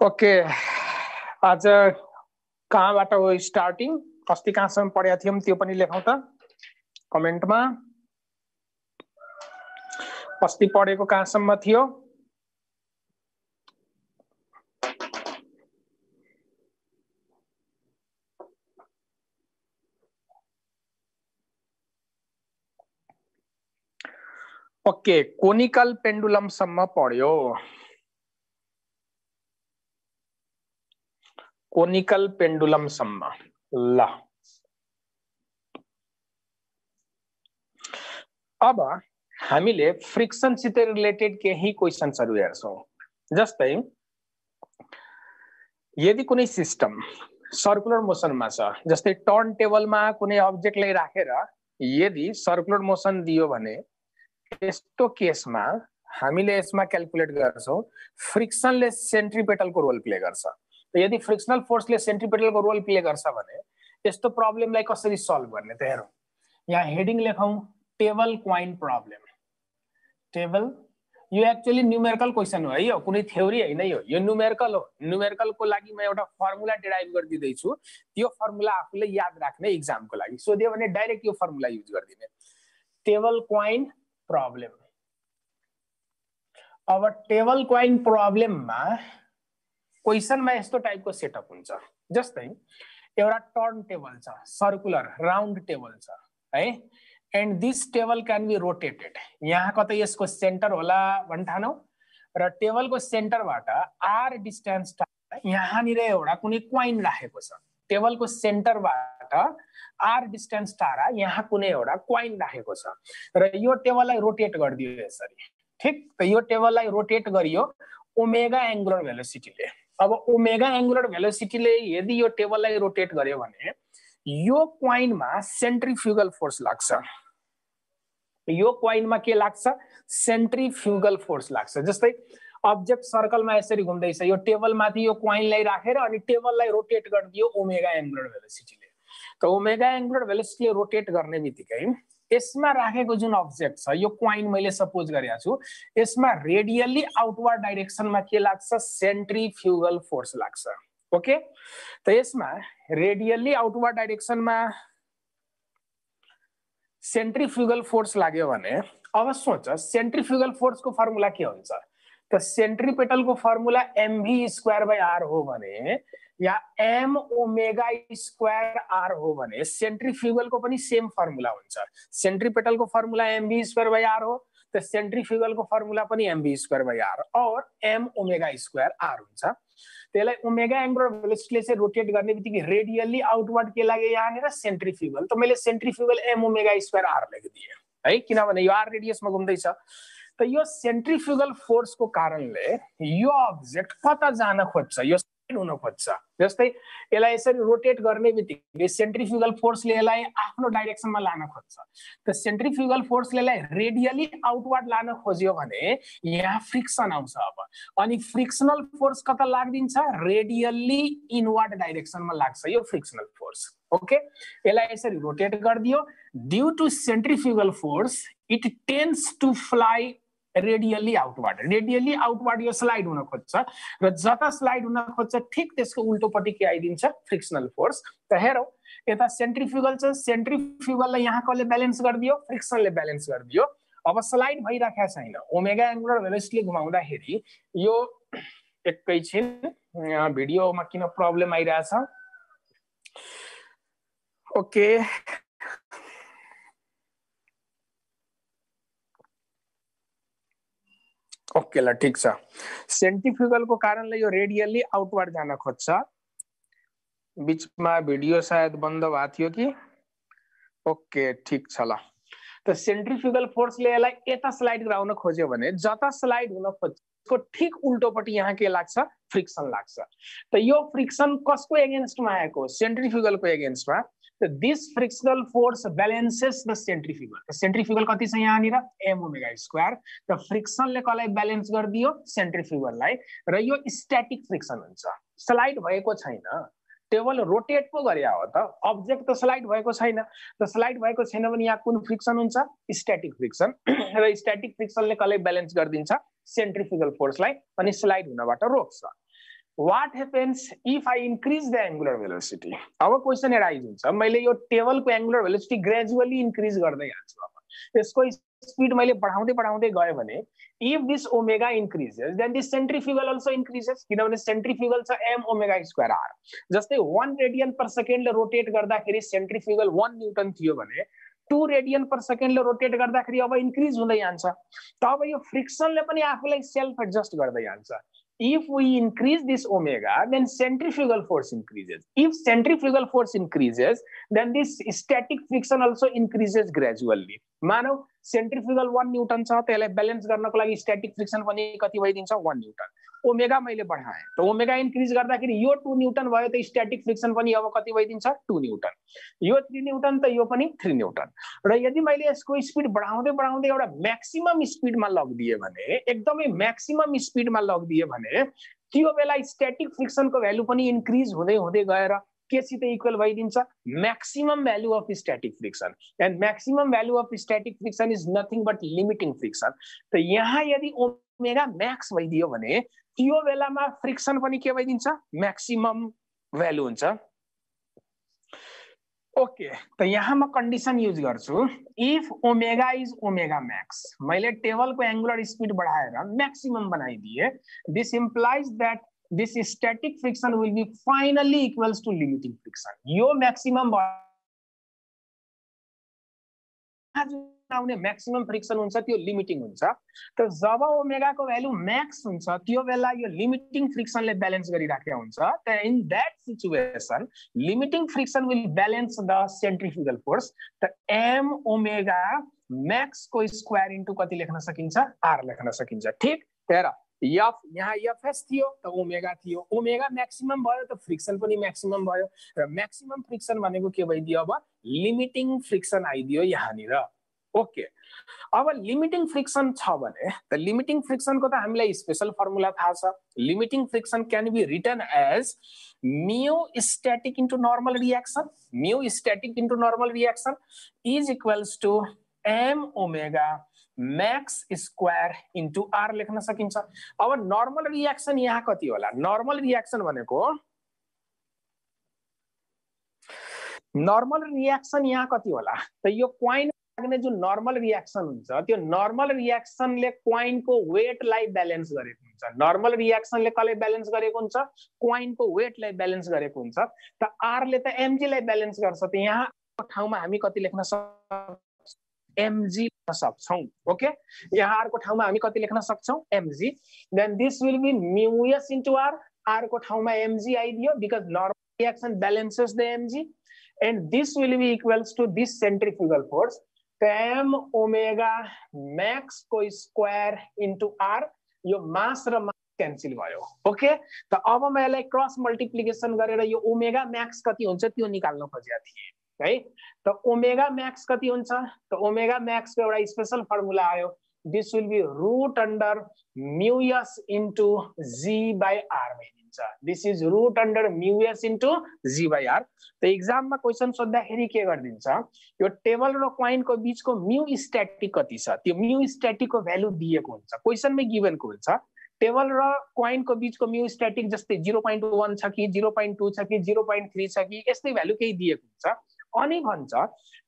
Okay, आज कहाँबाट हो स्टार्टिङ? अस्ति कहाँसम्म पढेका थियौं त्यो पनि लेखौं त कमेन्टमा। अस्ति पढेको कहाँसम्म थियो? ओके, कोनिकल पेन्डुलम सम्म पढ्यो। कोनिकल पेन्डुलम सम्म ल। अब हामीले फ्रिक्सन सित रिलेटेड केही क्वेशन्सहरु हेर्छौं। जस्तै यदि कुनै सिस्टम सर्कुलर मोसनमा छ, जस्तै टर्न टेबलमा कुनै अब्जेक्टलाई राखेर यदि सर्कुलर मोसन दियो भने यस्तो केसमा हामीले यसमा क्याल्कुलेट गर्छौं फ्रिक्सनले सेन्ट्रिपेटलको रोल प्ले गर्छ। यदि फ्रिक्सनल फोर्सले सेन्ट्रिपेटलको रोल प्ले गर्छ भने यस्तो प्रब्लमलाई कसरी सल्भ गर्ने त हेरौं। यहाँ हेडिङ लेखौं टेबल क्वाइन प्रब्लम। टेबल यो एक्चुअली न्यूमेरिकल क्वेशन हो है, यो कुनै थ्योरी हैन, यो न्यूमेरिकल हो। न्यूमेरिकलको लागि म एउटा फर्मुला डिराइभ गरिदिदै छु, त्यो फर्मुला आफूले याद राख्ने एक्जामको लागि। सोध्यो भने डाइरेक्ट यो फर्मुला युज गरिदिने। Table coin problem. अब टेबल क्वाइन प्रब्लममा क्वेशनमा यस्तो टाइपको सेटअप हुन्छ। जस्तै एउटा टर्न टेबल छ, सर्कुलर राउन्ड टेबल छ है, and this table can be rotated. यहाँ कतै यसको सेन्टर होला भन्ठानौ र टेबलको सेन्टरबाट आर डिस्टेन्स यहाँनिर एउटा कुनै क्वाइन राखेको छ। टेबलको सेन्टरबाट आर डिस्टेन्स टाढा यहाँ कुनै एउटा क्वाइन राखेको छ र यो टेबललाई रोटेट गरिदियो यसरी। ठीक, त यो टेबललाई रोटेट गरियो ओमेगा एंगुलर भेलोसिटीले। अब ओमेगा एंगुलर भेलोसिटीले यदि यो टेबललाई रोटेट गर्यो भने यो क्वाइनमा सेन्ट्रिफ्युगल फोर्स लाग्छ। यो क्वाइनमा के लाग्छ? सेन्ट्रिफ्युगल फोर्स लाग्छ। जस्तै अब्जेक्ट सर्कलमा यसरी घुम्दैछ, यो टेबलमाथि यो क्वाइनलाई राखेर अनि टेबललाई रोटेट गरिदियो ओमेगा एंगुलर भेलोसिटीले। त ओमेगा एंगुलर भेलोसिटीले रोटेट गर्ने बित्तिकै यसमा राखेको जुन अब्जेक्ट छ, यो क्वाइन मैले सपोज गरेको छु, यसमा रेडियली आउटवर्ड डाइरेक्सनमा के लाग्छ? सेन्ट्रिफ्युगल फोर्स लाग्छ। ओके, त यसमा रेडियली आउटवर्ड डाइरेक्सनमा सेन्ट्रिफ्युगल फोर्स लाग्यो भने अब सोच सेन्ट्रिफ्युगल फोर्सको फर्मुला के हुन्छ त? सेन्ट्रिपेटलको फर्मुला mv²r हो भने या m ओमेगा स्क्वायर r हो भने सेन्ट्रिफ्युगलको पनि सेम फर्मुला हुन्छ। सेन्ट्रिपेटलको फर्मुला mv²r हो, त सेन्ट्रिफ्युगलको फर्मुला पनि mv²r और m ओमेगा स्क्वायर r हुन्छ। त्यसलाई ओमेगा एंगुलर भेलोसिटीले चाहिँ रोटेट गर्ने बित्तिकै रेडियली आउटवर्ड के लाग्यो यहाँनिर? सेन्ट्रिफ्युगल। त मैले centrifugal m omega square r लेखिदिए है, किनभने यो r रेडियसमा घुम्दैछ। त यो सेन्ट्रिफ्युगल फोर्सको कारणले यो अब्जेक्ट कता जान खोज्छ? यो साइड हुन खोज्छ। जस्तै यसलाई यसरी रोटेट गर्ने बित्तिकै सेन्ट्रिफ्युगल फोर्सले यसलाई आफ्नो डाइरेक्सनमा लान खोज्छ। त सेन्ट्रिफ्युगल फोर्सले यसलाई रेडियली आउटवर्ड लान खोज्यो भने यहाँ फ्रिक्सन आउँछ। अब अनि फ्रिक्सनल फोर्स कता लाग्दिन्छ? रेडियली इनवर्ड डाइरेक्सनमा लाग्छ यो फ्रिक्सनल फोर्स। ओके, यसलाई यसरी रोटेट गरिदियो। Due to centrifugal force it tends to fly radially outward. Radially outward यो स्लाइड हुन खोज्छ र जता स्लाइड हुन खोज्छ ठिक त्यसको उल्टोपट्टि के आइदिन्छ? Frictional force. त हेरौं, यता सेन्ट्रिफ्युगल छ, सेन्ट्रिफ्युगललाई यहाँ कसले ब्यालेन्स गरिदियो? फ्रिक्सनले ब्यालेन्स गरिदियो। अब स्लाइड भइराखेको छैन, ओमेगा एंगुलर भेलोसिटीले घुमाउँदाखेरि यो एकैछिन भिडियोमा किन प्रब्लम आइरहेछ? ओके, ओके ल, ठीक छ। सेन्ट्रिफ्युगलको कारणले यो रेडियली आउटवर्ड जान खोज्छ। बीचमा भिडियो सायद बन्द भएको थियो कि? ओके, ठीक छ ल। त सेन्ट्रिफ्युगल फोर्सले यसलाई यता स्लाइड गराउन खोज्यो भने जता स्लाइड हुन खोज्छ ठिक उल्टोपट्टि यहाँ के लाग्छ? फ्रिक्सन लाग्छ। त यो फ्रिक्सन कसको एगेन्स्टमा आएको? सेन्ट्रिफ्युगलको एगेन्स्टमा। This frictional force balances the centrifugal. Centrifugal कति छ यहाँनिर? m omega square. त फ्रिक्सनले कसलाई ब्यालेन्स गरिदियो? सेंट्रीफ्यूगललाई। र यो स्टैटिक फ्रिक्सन हुन्छ, स्लाइड भएको छैन। टेबल रोटेट पो गरे हो त, अब्जेक्ट त स्लाइड भएको छैन। त स्लाइड भएको छैन भने यहाँ कुन फ्रिक्सन हुन्छ? Static friction. र स्टैटिक फ्रिक्सनले कसलाई ब्यालेन्स गरिदिन्छ? सेंट्रीफ्यूगल फोर्सलाई, अनि स्लाइड हुनबाट रोक्छ। What happens if I increase the angular velocity? अब क्वेशन एराइज हुन्छ मैले यो टेबलको एंगुलर भेलोसिटी ग्रेजुअली इंक्रीज गर्दै जान्छु अब यसको स्पीड मैले बढाउँदै बढाउँदै गए भने if this omega increases then the centrifugal also increases किनभने सेन्ट्रिफ्युगल छ m omega square r जस्तै 1 रेडियन पर सेकेन्ड ले रोटेट गर्दाखेरि सेन्ट्रिफ्युगल 1 न्यूटन थियो भने 2 रेडियन पर सेकेन्ड ले रोटेट गर्दाखेरि अब इंक्रीज हुँदै जान्छ त अब यो फ्रिक्सनले पनि आफूलाई सेल्फ एडजस्ट गर्दै जान्छ If we increase this omega, then centrifugal force increases. If centrifugal force increases, then this static friction also increases gradually. मानौ सेन्ट्रिफ्युगल 1 न्यूटन छ त्यसलाई ब्यालेन्स गर्नको लागि स्ट्याटिक फ्रिक्सन पनि कति भइदिन्छ 1 न्यूटन ओमेगा मैले बढाएँ त ओमेगा इन्क्रिज गर्दाखेरि यो 2 न्यूटन भयो त स्ट्याटिक फ्रिक्सन पनि अब कति भइदिन्छ 2 न्यूटन यो 3 न्यूटन त यो पनि 3 न्यूटन र यदि मैले यसको स्पीड बढाउँदै बढाउँदै एउटा म्याक्सिमम स्पीडमा लगिदिए भने एकदमै म्याक्सिमम स्पीडमा लगिदिए भने त्यो बेला स्ट्याटिक फ्रिक्सनको भ्यालु पनि इन्क्रिज हुँदै हुँदै गएर केसित equal भइदिन्छ maximum value of static friction and maximum value of static friction is nothing but limiting friction तो यहाँ यदि ओमेगा मैक्स भइदियो भने त्यो बेलामा फ्रिक्सन पनि के भइदिन्छ मैक्सिमम भ्यालु हुन्छ ओके तो यहाँ म कन्डिसन युज गर्छु if omega is omega max मैले टेबलको एंगुलर स्पीड बढाएर मैक्सिमम बनाइदिए this implies that this static friction will be finally equals to limiting friction यो maximum आउने maximum friction हुन्छ त्यो limiting हुन्छ त जब ओमेगा को भ्यालु मैक्स हुन्छ त्यो बेला यो limiting friction ले बैलेंस गरिराखेको हुन्छ त in that situation limiting friction will balance the centrifugal force त m ओमेगा मैक्स को स्क्वायर इन्टु कति लेख्न सकिन्छ r लेख्न सकिन्छ ठीक हेर F यहाँ FS थियो त ओमेगा थियो ओमेगा मैक्सिमम भयो त फ्रिक्सन पनि मैक्सिमम भयो र मैक्सिमम फ्रिक्सन भनेको के भइदियो अब लिमिटिङ फ्रिक्सन आइदियो यहाँ नि र ओके अब लिमिटिङ फ्रिक्सन छ भने त लिमिटिङ फ्रिक्सन को त हामीलाई स्पेशल फर्मुला थाहा छ limiting friction can be written as mu static into normal reaction is equals to m omega max square into r लेख्न सकिन्छ अब नर्मल रिएक्सन यहाँ कति होला नर्मल रिएक्सन भनेको नर्मल रिएक्सन यहाँ कति होला त यो क्वाइन लाग्ने जुन नर्मल रिएक्सन हुन्छ त्यो नर्मल रिएक्सनले क्वाइनको वेटलाई ब्यालेन्स गरेको हुन्छ नर्मल रिएक्सनले कसले ब्यालेन्स गरेको हुन्छ क्वाइनको वेटलाई ब्यालेन्स गरेको हुन्छ त आर ले त एमजी लाई ब्यालेन्स गर्छ त यहाँ ठाउँमा हामी कति लेख्न सक्छौं mg सक्छौं ओके यहाँ r को ठाउँमा हामी कति लेख्न सक्छौं mg then this will be mu s into r को ठाउँमा mg आइदियो because normal reaction balances the mg and this will be equals to this centrifugal force m omega max को स्क्वायर into r यो mass र mass cancel भयो okay त अब म यसलाई क्रस मल्टिप्लिकेसन गरेर यो ओमेगा मैक्स कति हुन्छ त्यो निकाल्न खोजेको थिए है त ओमेगा मैक्स कति हुन्छ त ओमेगा मैक्स को एउटा स्पेशल फर्मुला आयो this will be root under mu s into g by r भइदिन्छ this is root under mu s into g by r त एक्जाममा क्वेशन सोध्दाखेरि के गर्दिन्छ यो टेबल र क्वाइन को बीच को म्यू स्टैटिक कति छ त्यो म्यू स्टैटिक को भ्यालु दिएको हुन्छ क्वेशनमै गिभनको हुन्छ टेबल र क्वाइन को बीच को म्यू स्टैटिक जस्तै 0.1 छ कि 0.2 छ कि 0.3 छ कि यस्तै भ्यालु केही दिएको हुन्छ अनि भन्छ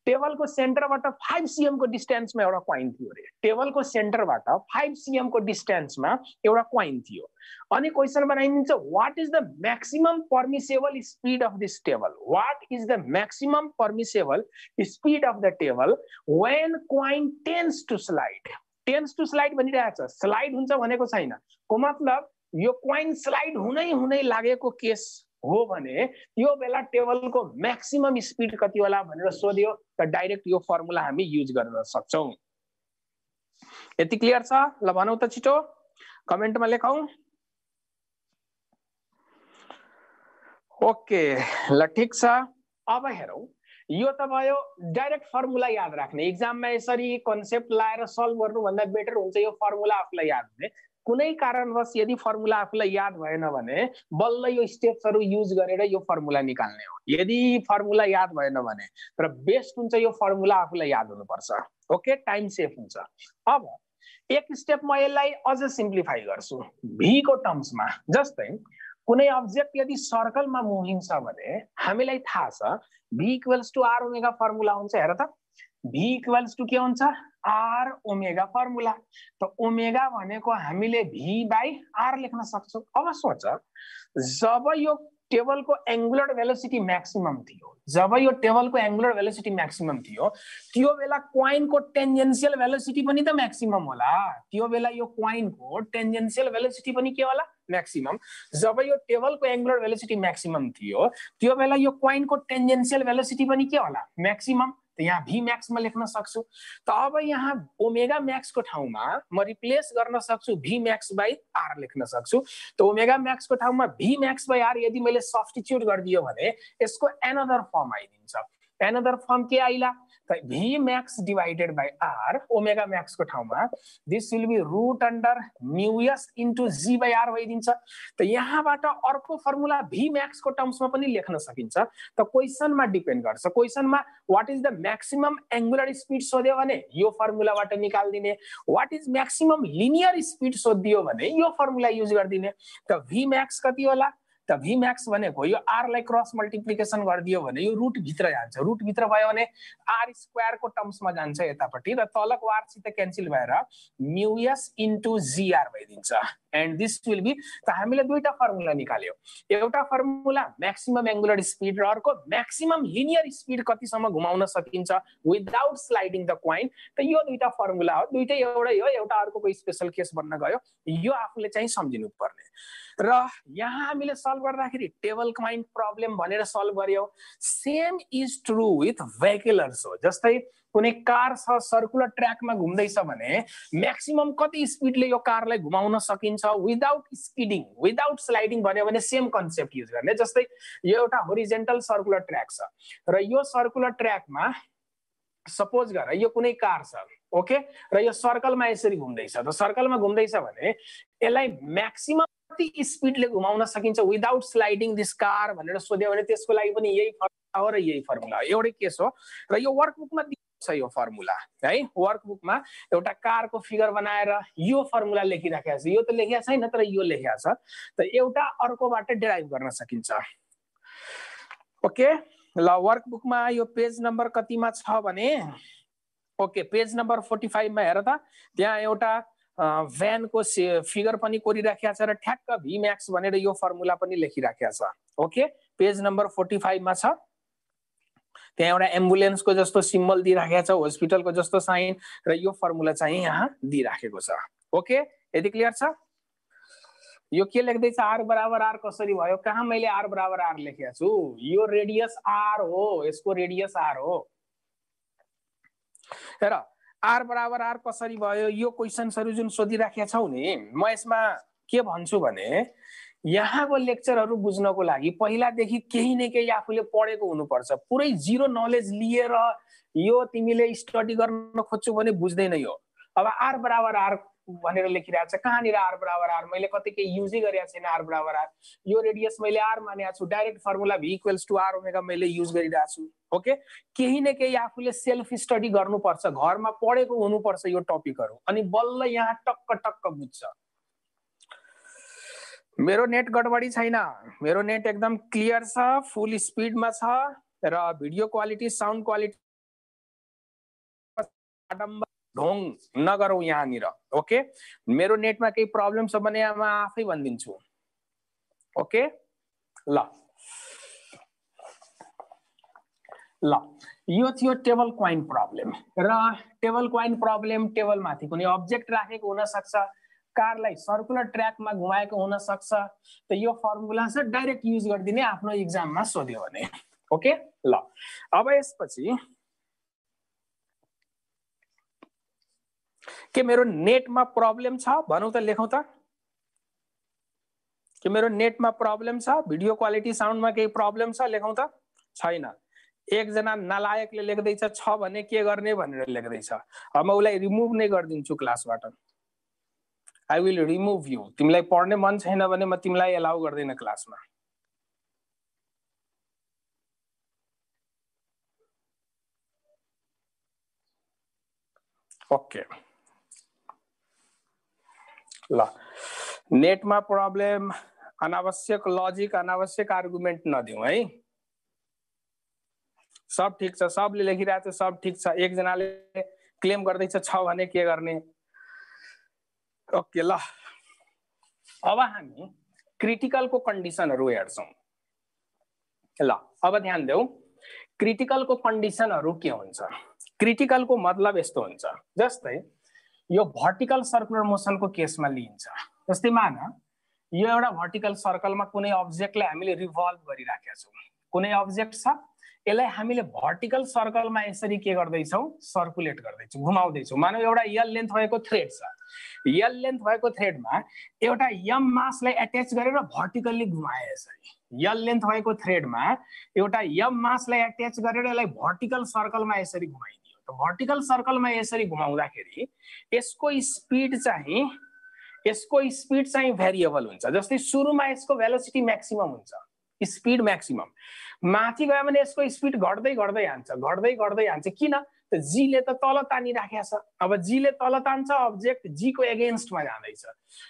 टेबल को सेन्टरबाट 5 cm को डिस्टेन्समा एउटा क्वाइन थियो रे टेबल को सेन्टरबाट 5 cm को डिस्टेन्समा एउटा क्वाइन थियो अनि क्वेशन बनाइदिन्छ what is the maximum permissible speed of this table what is the maximum permissible speed of the table when coin tends to slide भनिरहेछ स्लाइड हुन्छ भनेको छैन को मतलब यो क्वाइन स्लाइड हुनै लागेको केस हो भने यो बेला टेबल को मैक्सिमम स्पीड कति होला भनेर सोध्यो त डाइरेक्ट यो फर्मुला हामी युज गर्न सक्छौं यति क्लियर छ ल भनौ त छिटो कमेन्टमा लेखौ ओके ल ठीक छ अब हेरौ यो त भयो डाइरेक्ट फर्मुला याद राख्ने एक्जाममा यसरी कन्सेप्ट लाएर सल्भ गर्नु भन्दा बेटर हुन्छ यो फर्मुला आफुलाई याद हुने कुनै कारणवश यदि फर्मुला आफुलाई याद भएन भने बल्ल यो स्टेप्सहरु युज गरेर यो फर्मुला निकाल्ने हो यदि फर्मुला याद भएन भने तर बेस्ट हुन्छ यो फर्मुला आफुलाई याद हुनुपर्छ ओके टाइम सेभ हुन्छ अब एक स्टेप म यसलाई अझ सिम्प्लिफाई गर्छु v को टर्म्समा जस्तै कुनै अब्जेक्ट यदि सर्कलमा मुभिङ छ भने हामीलाई थाहा छ v equals to r omega formula हुन्छ। हेर त v इक्वल्स टु के हुन्छ r ओमेगा फर्मुला। त ओमेगा भनेको हामीले v बाइ r लेख्न सक्छौं। अब सोच जब यो टेबलको एंगुलर भेलोसिटी मैक्सिमम थियो, जब यो टेबलको एंगुलर भेलोसिटी मैक्सिमम थियो त्यो बेला क्वाइनको टेन्जेन्शियल भेलोसिटी पनि त मैक्सिमम होला। त्यो बेला यो क्वाइनको टेन्जेन्शियल भेलोसिटी पनि के होला मैक्सिमम। जब यो टेबलको एंगुलर भेलोसिटी मैक्सिमम थियो त्यो बेला यो क्वाइनको टेन्जेन्शियल भेलोसिटी पनि के होला मैक्सिमम। त यहाँ v मैक्स में लेख्न सक्छु। त अब यहाँ ओमेगा मैक्स को ठाउँमा म रिप्लेस गर्न सक्छु v मैक्स बाइ r लेख्न सक्छु। त ओमेगा मैक्स को ठाउँमा v मैक्स बाइ r यदि मैले सब्स्टिट्युट गरिदियो भने यसको एनदर फर्म आइदिन्छ। एनदर फर्म के आइला त v max divided by r omega max को ठाउँमा this will be root under mu s into g by r भइदिन्छ। त यहाँबाट अर्को फर्मुला v मैक्स को टर्म्समा पनि लेख्न सकिन्छ। त क्वेशनमा डिपेन्ड गर्छ। क्वेशनमा what is the maximum angular speed सोध्यो भने यो फर्मुलाबाट निकाल्दिने, what is maximum linear speed सोधियो भने यो फर्मुला युज गर्दिने। त v मैक्स कति होला त v मैक्स भनेको यो r लाई क्रस मल्टिप्लिकेसन गरिदियो भने यो रुट भित्र जान्छ। रुट भित्र भयो भने r स्क्वायर को टर्म्समा जान्छ यतापट्टि र तलको r सित क्यान्सल भएर म्यू s इन्टु gr भइदिन्छ। एन्ड दिस विल बी त हामीले दुईटा फर्मुला निकाल्यो। एउटा फर्मुला मैक्सिमम एंगुलर स्पीड र अर्को मैक्सिमम लिनियर स्पीड कतिसम्म घुमाउन सकिन्छ विदाउट स्लाइडिङ द क्वाइन। त यो दुईटा फर्मुला हो, दुईटै एउटै हो, एउटा अर्कोको स्पेशल केस बन्न गयो। यो आफूले चाहिँ सम्झिनु पर्ने। र यहाँ हामीले सल्भ गर्दाखेरि टेबल क्वाइन प्रब्लम भनेर सल्भ गर्यौ। Same is true with vehicles हो। जस्तै कुनै कार छ सर्कुलर ट्र्याकमा घुम्दैछ भने मैक्सिमम कति स्पिडले यो कारलाई घुमाउन सकिन्छ विदाउट स्किडिङ विदाउट स्लाइडिङ भन्यो भने सेम कन्सेप्ट युज गर्ने। जस्तै यो एउटा होरिजेन्टल सर्कुलर ट्र्याक छ र यो सर्कुलर ट्र्याकमा सपोज गर यो कुनै कार छ ओके र यो सर्कलमा यसरी घुम्दैछ। त सर्कलमा घुम्दैछ भने यसलाई मैक्सिमम कति स्पिडले घुमाउन सकिन्छ विदाउट स्लाइडिङ दिस कार भनेर सोध्यो भने त्यसको लागि पनि यही फर्मुला हो र यही फर्मुला हो। एउटै केस हो र यो वर्कबुकमा दिएको छ यो फर्मुला है। वर्कबुकमा एउटा कारको फिगर बनाएर यो फर्मुला लेखिराखेको छ। यो त लेखेको छैन तर यो लेखेको छ। त एउटा अर्कोबाट डेराइभ गर्न सकिन्छ। ओके ल वर्कबुकमा यो पेज नम्बर कतिमा छ भने ओके पेज नम्बर 45 मा हेर त त्यहाँ एउटा भ्यान को फिगर पनि कोरिराखेको छ र ठ्याक्क v मैक्स भनेर यो फर्मुला पनि लेखिराखेको छ। ओके पेज नम्बर 45 मा छ। त्यहाँ एउटा एम्बुलेन्स को जस्तो सिम्बल दिइराखेको छ, हस्पिटल को जस्तो साइन र यो फर्मुला चाहिँ यहाँ दिइराखेको छ। ओके यदि क्लियर छ। यो के लेख्दैछ r बराबर r कसरी भयो, कहाँ मैले r बराबर r लेखेको छु। यो रेडियस r हो, यसको रेडियस r हो। हेर r बराबर r कसरी भयो यो क्वेशन्सहरु जुन सोधिराखेका छौ नि म यसमा के भन्छु भने यहाँको लेक्चरहरु बुझ्नको लागि पहिलादेखि केही न केही आफूले पढेको हुनुपर्छ। पुरै जिरो नलेज लिएर यो तिमीले स्टडी गर्न खोज्छौ भने बुझ्दैन यो। अब r बराबर r भनेर लेखिरहेको छ, कहाँनिर r बराबर r मैले कतै केही युजै गरेको छैन। r बराबर r यो रेडियस मैले r मानेको छु, direct formula v equals to r omega मैले युज गरिरहेको छु। ओके केही न केही आफूले सेल्फ स्टडी गर्नुपर्छ, घरमा पढेको हुनुपर्छ यो टपिकहरु, अनि बल्ल यहाँ टक्क टक्क बुझ्छ। मेरो नेट गडबडी छैन, मेरो नेट एकदम क्लियर छ, फुल स्पिडमा छ र भिडियो क्वालिटी साउन्ड क्वालिटी ढोङ नगरौ यहाँनिर। ओके मेरो नेटमा केही प्रब्लम छ भने म आफै भनिदिन्छु। ओके ल ल यो थियो टेबल क्वाइन प्रब्लम र टेबल क्वाइन प्रब्लम टेबल माथि कुनै अब्जेक्ट राखेको हुन सक्छ, कारलाई सर्कुलर ट्र्याकमा घुमाएको हुन सक्छ। त यो फर्मुला चाहिँ डाइरेक्ट युज गर्दिने आफ्नो एक्जाममा सोध्यो भने। ओके ल अब यसपछि के मेरो नेटमा प्रब्लम छ भनौ त, लेखौ त के मेरो नेटमा प्रब्लम छ, भिडियो क्वालिटी साउन्डमा केही प्रब्लम छ लेखौ त। छैन। एकजना नालायकले लेख्दैछ छ भने के गर्ने भनेर लेख्दैछ। अब म उलाई रिमुभ नै गर्दिन्छु क्लासबाट। I will remove you। तिमीलाई पढ्ने मन छैन भने म तिमीलाई एलाउ गर्दैन क्लासमा। ओके ल नेटमा प्रब्लम अनावश्यक लजिक अनावश्यक आर्गुमेन्ट नदिउँ है। सब ठिक छ, सबले लेखिरहेको छ, सब ठिक छ। एकजनाले क्लेम गर्दैछ 6 भने के गर्ने? ओके ल, अब हामी क्रिटिकलको कन्डिसनहरु हेर्छौं। ल अब ध्यान देऊ, क्रिटिकलको कन्डिसनहरु के हुन्छ? क्रिटिकलको मतलब यस्तो हुन्छ, जस्तै यो भर्टिकल सर्कुलर मोसनको केसमा लिइन्छ। जस्तै मान यो एउटा भर्टिकल सर्कलमा कुनै अब्जेक्टलाई हामीले रिभल्भ गरिराखेका छौं। कुनै अब्जेक्ट छ, यसलाई हामीले भर्टिकल सर्कलमा यसरी के गर्दैछौं? सर्कुलेट गर्दैछौं, घुमाउँदैछौं। मानौ एउटा यल लेन्थ भएको थ्रेड छ। यल लेन्थ भएको थ्रेडमा एउटा यम मासलाई अट्याच गरेर भर्टिकल्ली घुमाए। यसरी यल लेन्थ भएको थ्रेडमा एउटा यम मासलाई अट्याच गरेर यसलाई भर्टिकल सर्कलमा यसरी घुमाइदियो। त भर्टिकल सर्कलमा यसरी घुमाउँदाखेरि यसको स्पिड चाहिँ भेरिएबल हुन्छ। जस्तै सुरुमा यसको भेलोसिटी म्याक्सिमम हुन्छ, स्पिड म्याक्सिमम। माथि गयो भने यसको स्पिड घट्दै घट्दै जान्छ। किन? त जी ले त तल तानिराखेको छ। अब जी ले तल तान्छ, अब्जेक्ट जी को एगेन्स्टमा जाँदैछ।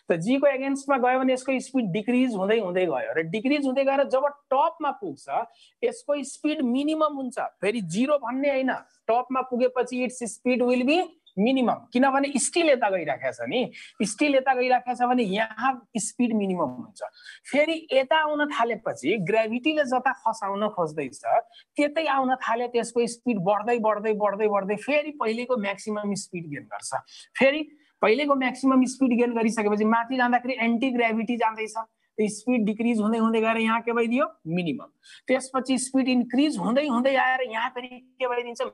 त जी को एगेन्स्टमा गयो भने यसको स्पिड डिक्रिज हुँदै हुँदै गयो र डिक्रिज हुँदै गएर जब टपमा पुग्छ यसको स्पिड मिनिमम हुन्छ। फेरि 0 भन्ने हैन, टपमा पुगेपछि its speed will be minimum, किनभने स्टिल यता गइराखेको छ नि। स्टिल यता गइराखेको छ भने यहाँ स्पिड मिनिमम हुन्छ। फेरि यता आउन थालेपछि ग्रेभिटीले जता खसाउन खोज्दैछ त्यतै आउन थाले, त्यसको स्पिड बढ्दै बढ्दै बढ्दै बढ्दै फेरि पहिलेको म्याक्सिमम स्पिड गेन गर्छ। फेरि पहिलेको म्याक्सिमम स्पिड गेन गरिसकेपछि माथि जाँदाखेरि एन्टी ग्रेभिटी जाँदैछ, स्पिड डिक्रिज हुँदै हुँदै गएर यहाँ के भइदियो? मिनिमम। त्यसपछि स्पिड इन्क्रिज हुँदै हुँदै आएर यहाँ फेरि के भइदिन्छ?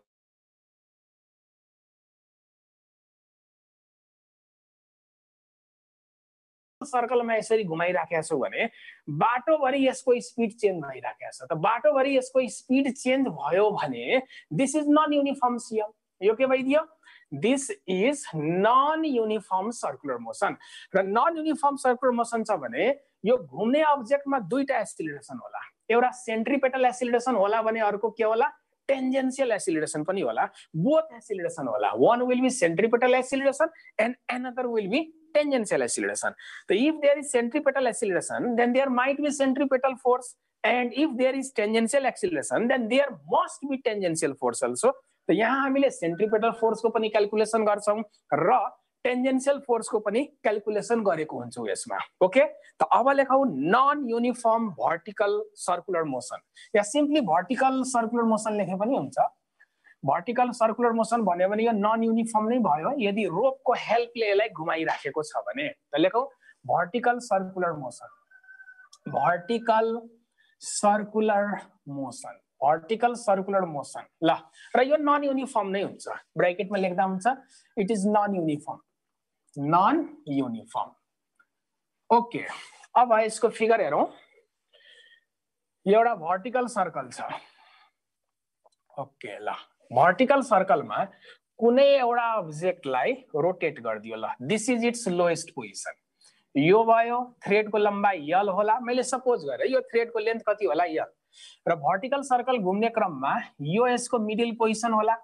सर्कलमा यसरी घुमाइराखेका छौ भने बाटोभरि यसको स्पिड चेन्ज भइराखेको छ। त बाटोभरि यसको स्पिड चेन्ज भयो भने this is non uniform C M. यो के भइदियो? This is non uniform circular motion. र नन युनिफर्म सर्कुलर मोसन छ भने यो घुम्ने अब्जेक्टमा दुईटा एसिलेरेसन होला। एउटा सेन्ट्रिपेटल एसिलेरेसन होला भने अर्को के होला? टेन्जेन्शियल एसिलेरेसन पनि होला। बोथ एसिलेरेसन होला। one will be centripetal acceleration and another will be tangential acceleration. So if there is centripetal acceleration, then there might be centripetal force, and if there is tangential acceleration, then there must be tangential force also. तो यहाँ हामीले centripetal force को पनि calculation गर्छौं र टेन्जेन्शियल force को पनि calculation गरेको हुन्छौं यसमा। ओके, त अब लेखौ non uniform vertical circular motion, या सिम्पली भर्टिकल सर्कुलर मोसन लेखे पनि हुन्छ। भर्टिकल सर्कुलर मोसन भन्यो भने यो नन युनिफर्म नै भयो यदि रोपको हेल्पले यसलाई घुमाइराखेको छ भने। त लेखौ vertical circular motion, vertical circular motion, vertical circular motion. ल, र यो नन युनिफर्म नै हुन्छ। ब्रैकेटमा लेख्दा हुन्छ it is non uniform, non uniform. Okay, अब यसको फिगर हेरौं। एउटा भर्टिकल सर्कल छ। ओके, ल भर्टिकल सर्कलमा कुनै एउटा अब्जेक्टलाई रोटेट गरिदियो। ल, this is its lowest position. यो भयो थ्रेडको लम्बाई यल होला। मैले सपोज गरे यो थ्रेडको लेन्थ कति होला? यल। र भर्टिकल सर्कल घुम्ने क्रममा यो यसको मिडल पोजिसन होला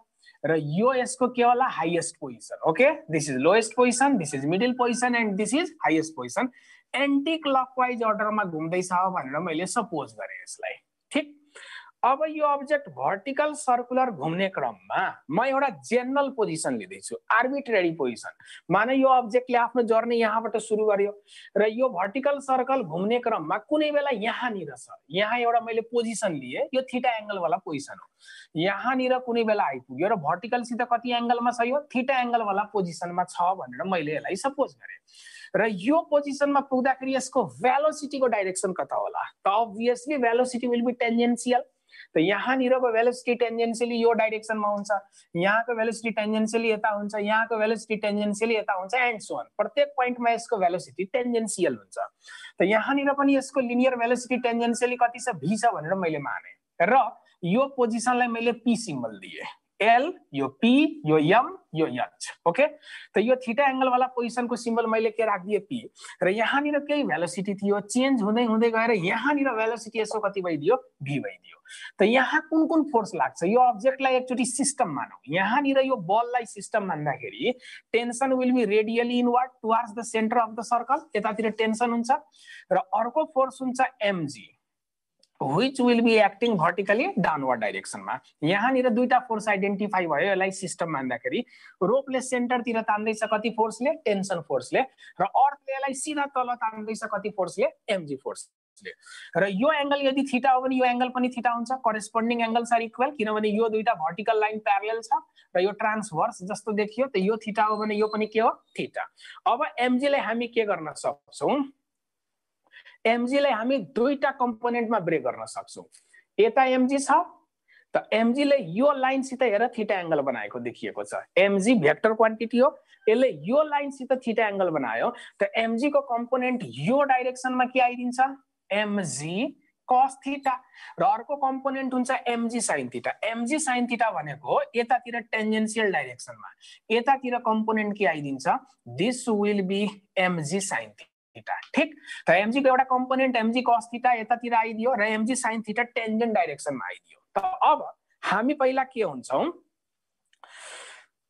र यो यसको के होला? Highest position. Okay, this is lowest position, this is middle position and this is highest position. Anti clockwise अर्डरमा घुम्दैछ भनेर मैले सपोज गरे यसलाई। ठीक, अब यो अब्जेक्ट भर्टिकल सर्कुलर घुम्ने क्रममा म एउटा जेनरल पोजिसन लिँदैछु, आर्बिट्रेरी पोजिसन। माने यो अब्जेक्टले आफ्नो जर्नी यहाँबाट सुरु गर्यो र यो भर्टिकल सर्कल घुम्ने क्रममा कुनै बेला यहाँनिर छ, यहाँ एउटा मैले पोजिसन लिए, यो थीटा एंगल वाला पोजिसन हो। यहाँनिर कुनै बेला आइपुग्यो र भर्टिकलसित कति एंगलमा छ? यो थीटा एंगल वाला पोजिसनमा छ भनेर मैले यसलाई सपोज गरे। र यो पोजिसनमा पुग्दाखेरि यसको भेलोसिटीको डाइरेक्सन कता होला? त obviously velocity will be tangential. तो यहाँनिरको भेलोसिटी टेन्जेन्शियली यो डाइरेक्सनमा हुन्छ, यहाँको भेलोसिटी टेन्जेन्शियली यता हुन्छ, यहाँको भेलोसिटी टेन्जेन्शियली यता हुन्छ एन्ड सो अन। प्रत्येक पोइन्टमा यसको भेलोसिटी टेन्जेन्शियल हुन्छ। त यहाँनिर पनि यसको लिनियर भेलोसिटी टेन्जेन्शियली कति छ? v छ भनेर मैले माने र यो पोजिसनलाई मैले p सिम्बल दिए। एल, यो पी, यो एम, यो एच। ओके, तो यो थीटा एंगल वाला पोजिशन को सिंबल मैले के राखिदिए पी र यहाँनिर केही भेलोसिटी थियो, चेन्ज हुँदै हुँदै गएर यहाँनिर भेलोसिटी यसो कति भइदियो, भी भइदियो। त यहाँ कुन कुन फोर्स लाग्छ, यो अब्जेक्टलाई एकचोटी सिस्टम मानौ। यहाँनिर यो बललाई सिस्टम मान्दाखेरि tension will be radially inward towards the centre of the circle, यतातिर टेन्सन हुन्छ र अर्को फोर्स हुन्छ m g which will be acting vertically downward direction मा। यहाँनिर दुईटा फोर्स आइडेन्टिफाई भयो, यसलाई सिस्टम मान्दाखेरि रोपले सेन्टरतिर तान्दैछ कति फोर्सले, टेन्सन फोर्सले, र अर्थले यसलाई सिधा तल तान्दैछ कति फोर्सले, एमजी फोर्सले। र यो एंगल यदि थीटा हो भने यो एंगल पनि थीटा हुन्छ, करेस्पोन्डिङ एंगल्स आर इक्वल, किनभने यो दुईटा भर्टिकल लाइन प्यारलल छ र यो ट्रान्सभर्स जस्तो देखियो, त यो थीटा हो भने यो पनि के हो, थीटा। अब एमजी लाई हामी के गर्न सक्छौं, एमजी लाई हामी दुईटा कम्पोनेन्टमा ब्रेक गर्न सक्छौं। यता एमजी छ, त एमजी ले यो लाइनसित हेर थीटा एंगल बनाएको देखिएको छ, एमजी भेक्टर क्वान्टिटी हो, यसले यो लाइनसित थीटा एंगल बनायो, त एमजी को कम्पोनेन्ट यो डाइरेक्सनमा के आइदिन्छ, एमजी cos थीटा, र अर्को कम्पोनेन्ट हुन्छ m g sin theta. M g sin theta भनेको यतातिर टेन्जेन्शियल डाइरेक्सनमा, यतातिर कम्पोनेन्ट के आइदिन्छ, this will be m g sin theta. ठीक, त एमजी को एउटा कम्पोनेन्ट एमजी cos थीटा यतातिर आइदियो र एमजी sin थीटा टेन्जेन्ट डाइरेक्सनमा आइदियो। त अब हामी पहिला के हुन्छौं,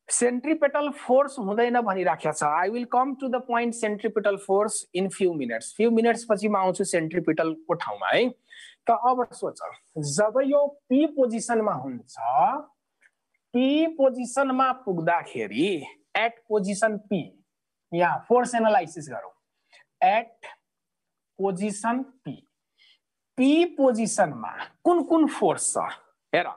सेन्ट्रिपेटल फोर्स हुँदैन भनिराखेको छ। I will come to the point centripetal force in few minutes पछि म आउँछु सेन्ट्रिपेटल को ठाउँमा है। त अब सोच, जब यो पी पोजिसनमा हुन्छ, पी पोजिसनमा पुग्दाखेरि एट पोजिसन पी, यहाँ फोर्स एनालाइसिस गरौँ, एट पोजिसन पी, पी पोजिसनमा कुन कुन फोर्स छ हेर।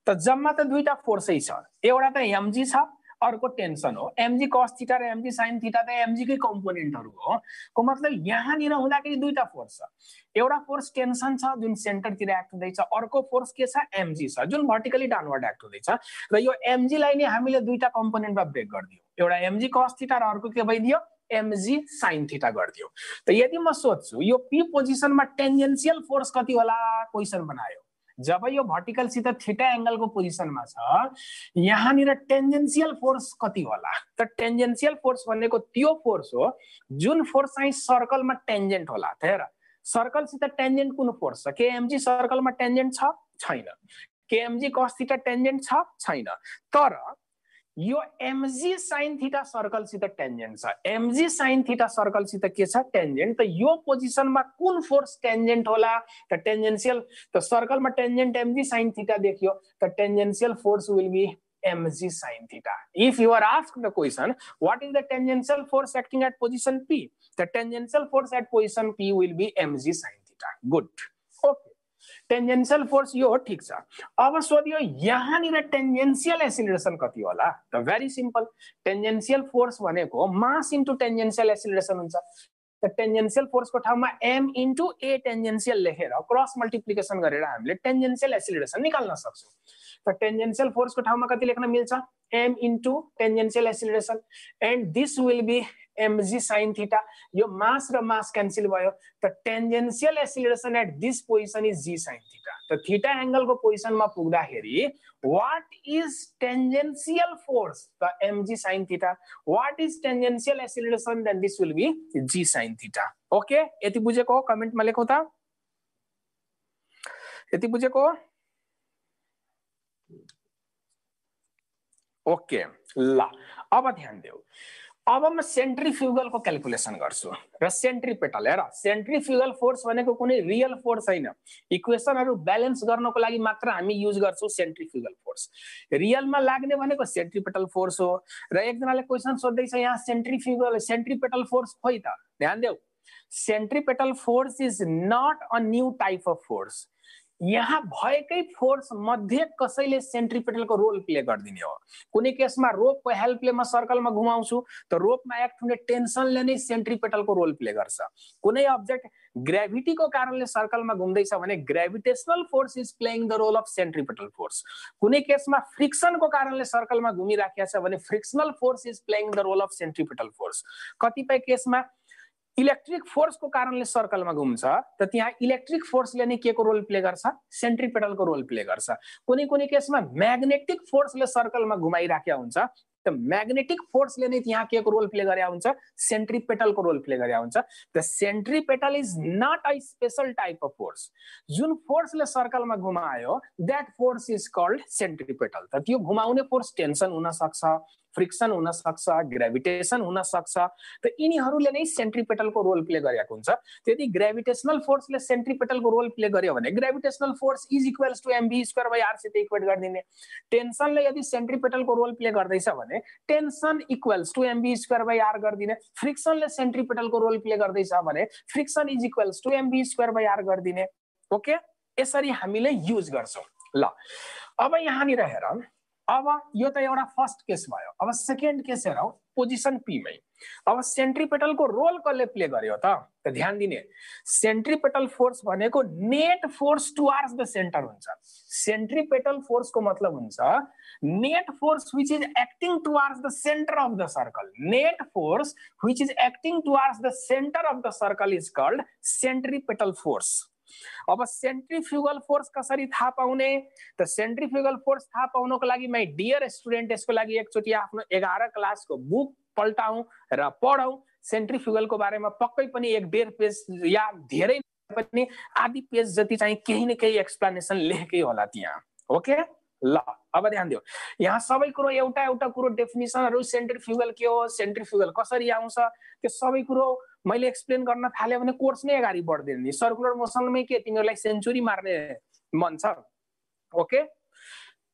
त जम्मा त दुईटा फोर्सै छ, एउटा त एमजी छ, अर्को टेन्सन हो। एमजी cos थीटा र एमजी sin थीटा त एमजी कै कम्पोनेन्टहरु हो, को मतलब यहाँनिर हुँदाखेरि दुईटा फोर्स छ, एउटा फोर्स टेन्सन छ जुन सेन्टरतिर एक्ट हुँदैछ, अर्को फोर्स के छ, एमजी छ जुन भर्टिकली डाउनवर्ड एक्ट हुँदैछ। र यो एमजी लाई नै हामीले दुईटा कम्पोनेन्टमा ब्रेक गरिदियो, एउटा एमजी cos थीटा र अर्को के भइदियो, एमजी sin थीटा गरिदियो। त यदि म सोध्छु यो पी पोजिसनमा टेन्जेन्शियल फोर्स कति होला, क्वेशन बनायो, जब यो भर्टिकल सित थीटा एंगल को पोजिसनमा छ, यहाँनिर टेन्जेन्शियल फोर्स कति होला, त टेन्जेन्शियल फोर्स भनेको त्यो फोर्स हो जुन फोर्स चाहिँ सर्कलमा टेन्जेन्ट होला। त हेर, सर्कल सित टेन्जेन्ट कुन फोर्स छ, के एमजी सर्कलमा टेन्जेन्ट छ, छैन, के एमजी cos थीटा टेन्जेन्ट छ, छैन, तर यो एमजी sin थीटा सर्कल सित टेन्जेन्ट छ, एमजी sin थीटा सर्कल सित के छ, टेन्जेन्ट। त यो पोजिसनमा कुन फोर्स टेन्जेन्ट होला, त टेन्जेन्शियल, त सर्कलमा टेन्जेन्ट एमजी sin थीटा देखियो, त tangential force will be mg sin theta. If you are asked the question, what is the tangential force acting at position P? The tangential force at position P will be mg sin theta. Good. Okay. टेन्जेन्शियल force यो हो, ठीक छ। अब सोधियो यहाँनिर टेन्जेन्शियल acceleration कति होला, त भेरी सिम्पल, टेन्जेन्शियल फोर्स भनेको मास इन्टु टेन्जेन्शियल एक्सिलरेसन हुन्छ। त टेन्जेन्शियल फोर्स को ठाउँमा m इन्टु a टेन्जेन्शियल लेखेर क्रस मल्टिप्लिकेसन गरेर हामीले टेन्जेन्शियल एक्सिलरेसन निकाल्न सक्छौं। त टेन्जेन्शियल फोर्स को ठाउँमा कति लेख्न मिल्छ, m into tangential acceleration, and this will be mg sin theta. यो मास र मास क्यान्सल भयो, त tangential acceleration at this position is g sin theta. त थीटा एंगल को पोजिसनमा पुग्दाखेरि व्हाट इज टेन्जेन्शियल फोर्स, त mg sin theta. What is tangential acceleration, then this will be g sin theta. Okay, यति बुझेको हो, कमेन्टमा लेखौ त, यति बुझेको हो। ओके ल, अब ध्यान देऊ, अब म सेन्ट्रिफ्युगल को क्याल्कुलेसन गर्छु र सेन्ट्रिपेटल। हेर, सेन्ट्रिफ्युगल फोर्स भनेको कुनै रियल फोर्स हैन, इक्वेसनहरु ब्यालेन्स गर्नको लागि मात्र हामी युज गर्छौं सेन्ट्रिफ्युगल फोर्स। रियलमा लाग्ने भनेको सेन्ट्रिपेटल फोर्स हो। र एकजनाले क्वेशन सोध्दैछ यहाँ सेन्ट्रिपेटल फोर्स खोइ त, ध्यान देऊ, centripetal force is not a new type of force. यहाँ भएकै फोर्स मध्ये कसैले सेन्ट्रिपेटल को रोल प्ले गर्दिने हो। कुनै केसमा रोपको हेल्पले म सर्कलमा घुमाउँछु, त रोपमा एक्ट हुने टेन्सनले नै सेन्ट्रिपेटल को रोल प्ले गर्छ। कुनै अब्जेक्ट ग्रेभिटी को कारणले सर्कलमा घुम्दैछ भने gravitational force is playing the role of centripetal force. कुनै केसमा फ्रिक्सन को कारणले सर्कलमा घुमिराखेको छ भने frictional force is playing the role of centripetal force. कतिपय केसमा इलेक्ट्रिक फोर्स को कारणले सर्कलमा घुम्छ त त्यहाँ इलेक्ट्रिक फोर्सले नै के को रोल प्ले गर्छ सेन्ट्रिपेटल को रोल प्ले गर्छ कुनै कुनै केसमा म्याग्नेटिक फोर्सले सर्कलमा घुमाइराखेको हुन्छ त म्याग्नेटिक फोर्सले नै त्यहाँ के को रोल प्ले गरे हुन्छ सेन्ट्रिपेटल को रोल प्ले गरे हुन्छ the centripetal is not a special type of force जुन फोर्सले सर्कलमा घुमायो that force is called centripetal त त्यो घुमाउने फोर्स टेन्सन हुन सक्छ फ्रिक्सन हुन सक्छ ग्रेभिटेसन हुन सक्छ त यिनीहरूले नै सेन्ट्रिपेटल को रोल प्ले गरेको हुन्छ त्यदि ग्रेभिटेशनल फोर्सले सेन्ट्रिपेटल को रोल प्ले गर्यो भने gravitational force is equals to mv²/r सित इक्वेट गरिदिने टेन्सनले यदि सेन्ट्रिपेटल को रोल प्ले गर्दैछ भने टेन्सन इक्वल्स टु mv²/r गरिदिने फ्रिक्सनले सेन्ट्रिपेटल को रोल प्ले गर्दैछ भने friction is equals to mv²/r गरिदिने ओके यसरी हामीले युज गर्छौं ल अब यहाँनिर हेर अब यो त एउटा फर्स्ट केस भयो अब सेकेन्ड केस हेरौं पोजिसन पी मै अब सेन्ट्रिपेटल को रोल कसले प्ले गर्यो त ध्यान दिने सेन्ट्रिपेटल फोर्स भनेको net force towards the centre हुन्छ सेन्ट्रिपेटल फोर्स को मतलब हुन्छ net force which is acting towards the centre of the circle net force which is acting towards the centre of the circle is called centripetal force अब centrifugal force कसरी थाहा पाउने त centrifugal force थाहा पाउनको लागि माइ डियर स्टुडेन्ट यसको लागि एकचोटी आफ्नो 11 क्लासको बुक पल्टाऊ र पढौ सेन्ट्रिफ्युगल को बारेमा पक्कै पनि 1.5 पेज या धेरै पनि आधी पेज जति चाहिँ केही न केही एक्सप्लेनेसन लेखेकै होला त्यहाँ ओके ल अब ध्यान दियो यहाँ सबै कुरो एउटा एउटा कुरो डेफिनिसनहरु सेन्ट्रिफ्युगल के हो सेन्ट्रिफ्युगल कसरी आउँछ त्यो सबै कुरो मैले एक्सप्लेन गर्न थाले भने कोर्स नै अगाडि बढ्दैन नि सर्कुलर मोसनमै के तिमीहरुलाई सेन्चुरी मार्ने मन छ ओके